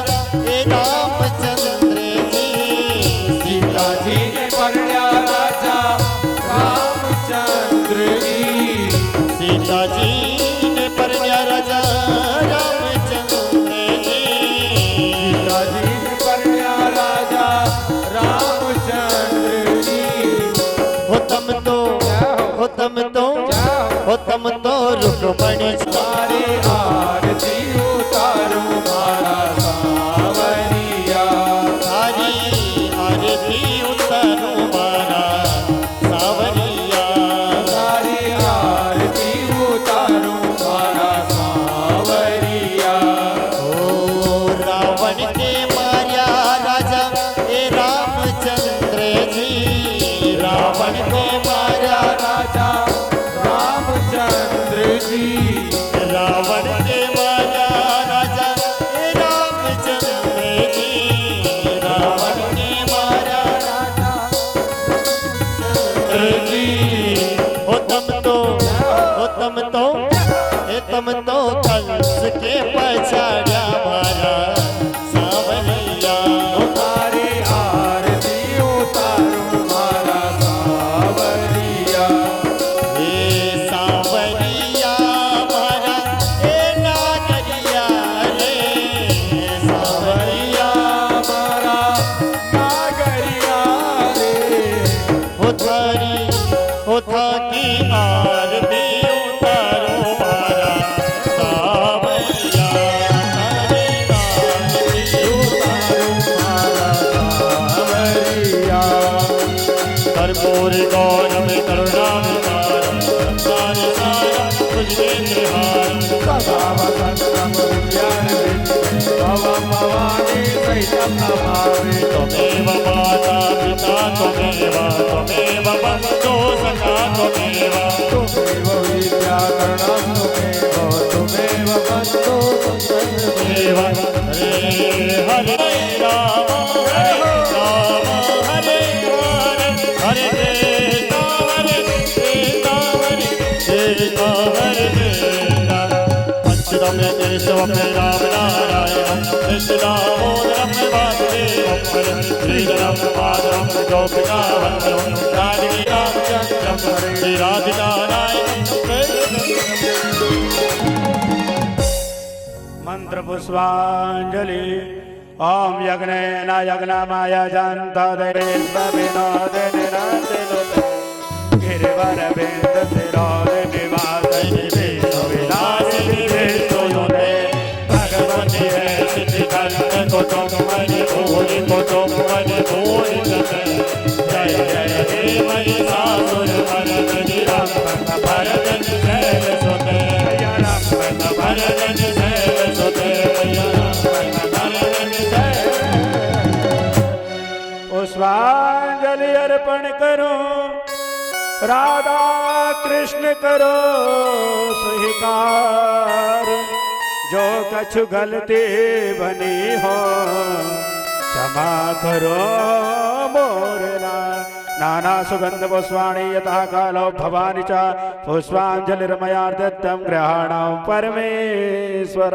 हे रामचंद्र जी सीता जी ने परण्या राजा रामचंद्र जी सीता जी ने परण्या राजा रामचंद्र जी सीता जी ने परण्या राजा रामचंद्र जी होतम तो रुक्मणी तारी आरती उतारू मारा सावरिया सारी आरती उतारू मारा सावरिया तारी आरती उतारू मारा सावरिया ओ रावण के मार्या राजा हे रामचंद्र जी रावण को मार्या राजा रामचंद्र जी रावण के मार्या राजा हे रामचंद्र जी रावण के मार्या राजा रामचंद्र जी होतम तो कंस के पछाड़ा मारा सावरिया तारी आरती उतारू मारा सावरिया हे सावरिया मारा हे नागरिया रे सावरिया मारा नागरिया रे हो था की आरती उतारो मारा सावरिया तारे आरती उतारू मारा सावरिया कर्पूर गौरव करुणावतारम सारे सारा तुझे त्रिहार सदा वसंतम विद्यान भव भवानी सहितं नमामि त्वमेव माता पिता त्वमेव बन्धो सखा त्वमेव तुमेव विद्याकरणं तुमेव बन्धो त्वमेव हरे हरे राम हरे हरे कृष्ण हरे कृष्ण हरे कृष्ण पंचदम केशव में राम नारायण कृष्ण दामोदरम वासुदेवम श्रीधरम माधवम गोपिका वंदनम राधिका रामचंद्रम श्री राधिका नारायण मंत्र पुष्पांजलि ओम यज्ञेन यज्ञमाय जन्तदेवविनोद निरञ्जनोत गिरिवर बिंद सिरोद निवास विलासिनी विष्णुयोते भगवती है सिद्धिकंद को तुम मणि भूरि को तुम मणि भूरि जय जय हे महिषासुर मर्दनि रामपद भरतन शैल सुते रामपद भरतन शैल सुते रामपद भरतन शैल पुष्पांजलि अर्पण करो राधा कृष्ण करो स्वीकार जो कछु गलती बनी हो क्षमा करो मोर नाना सुगंध पुष्पाणि यथा कालो भवानि च पुष्पांजलिर्मया दत्तं गृहाणां परमेश्वर।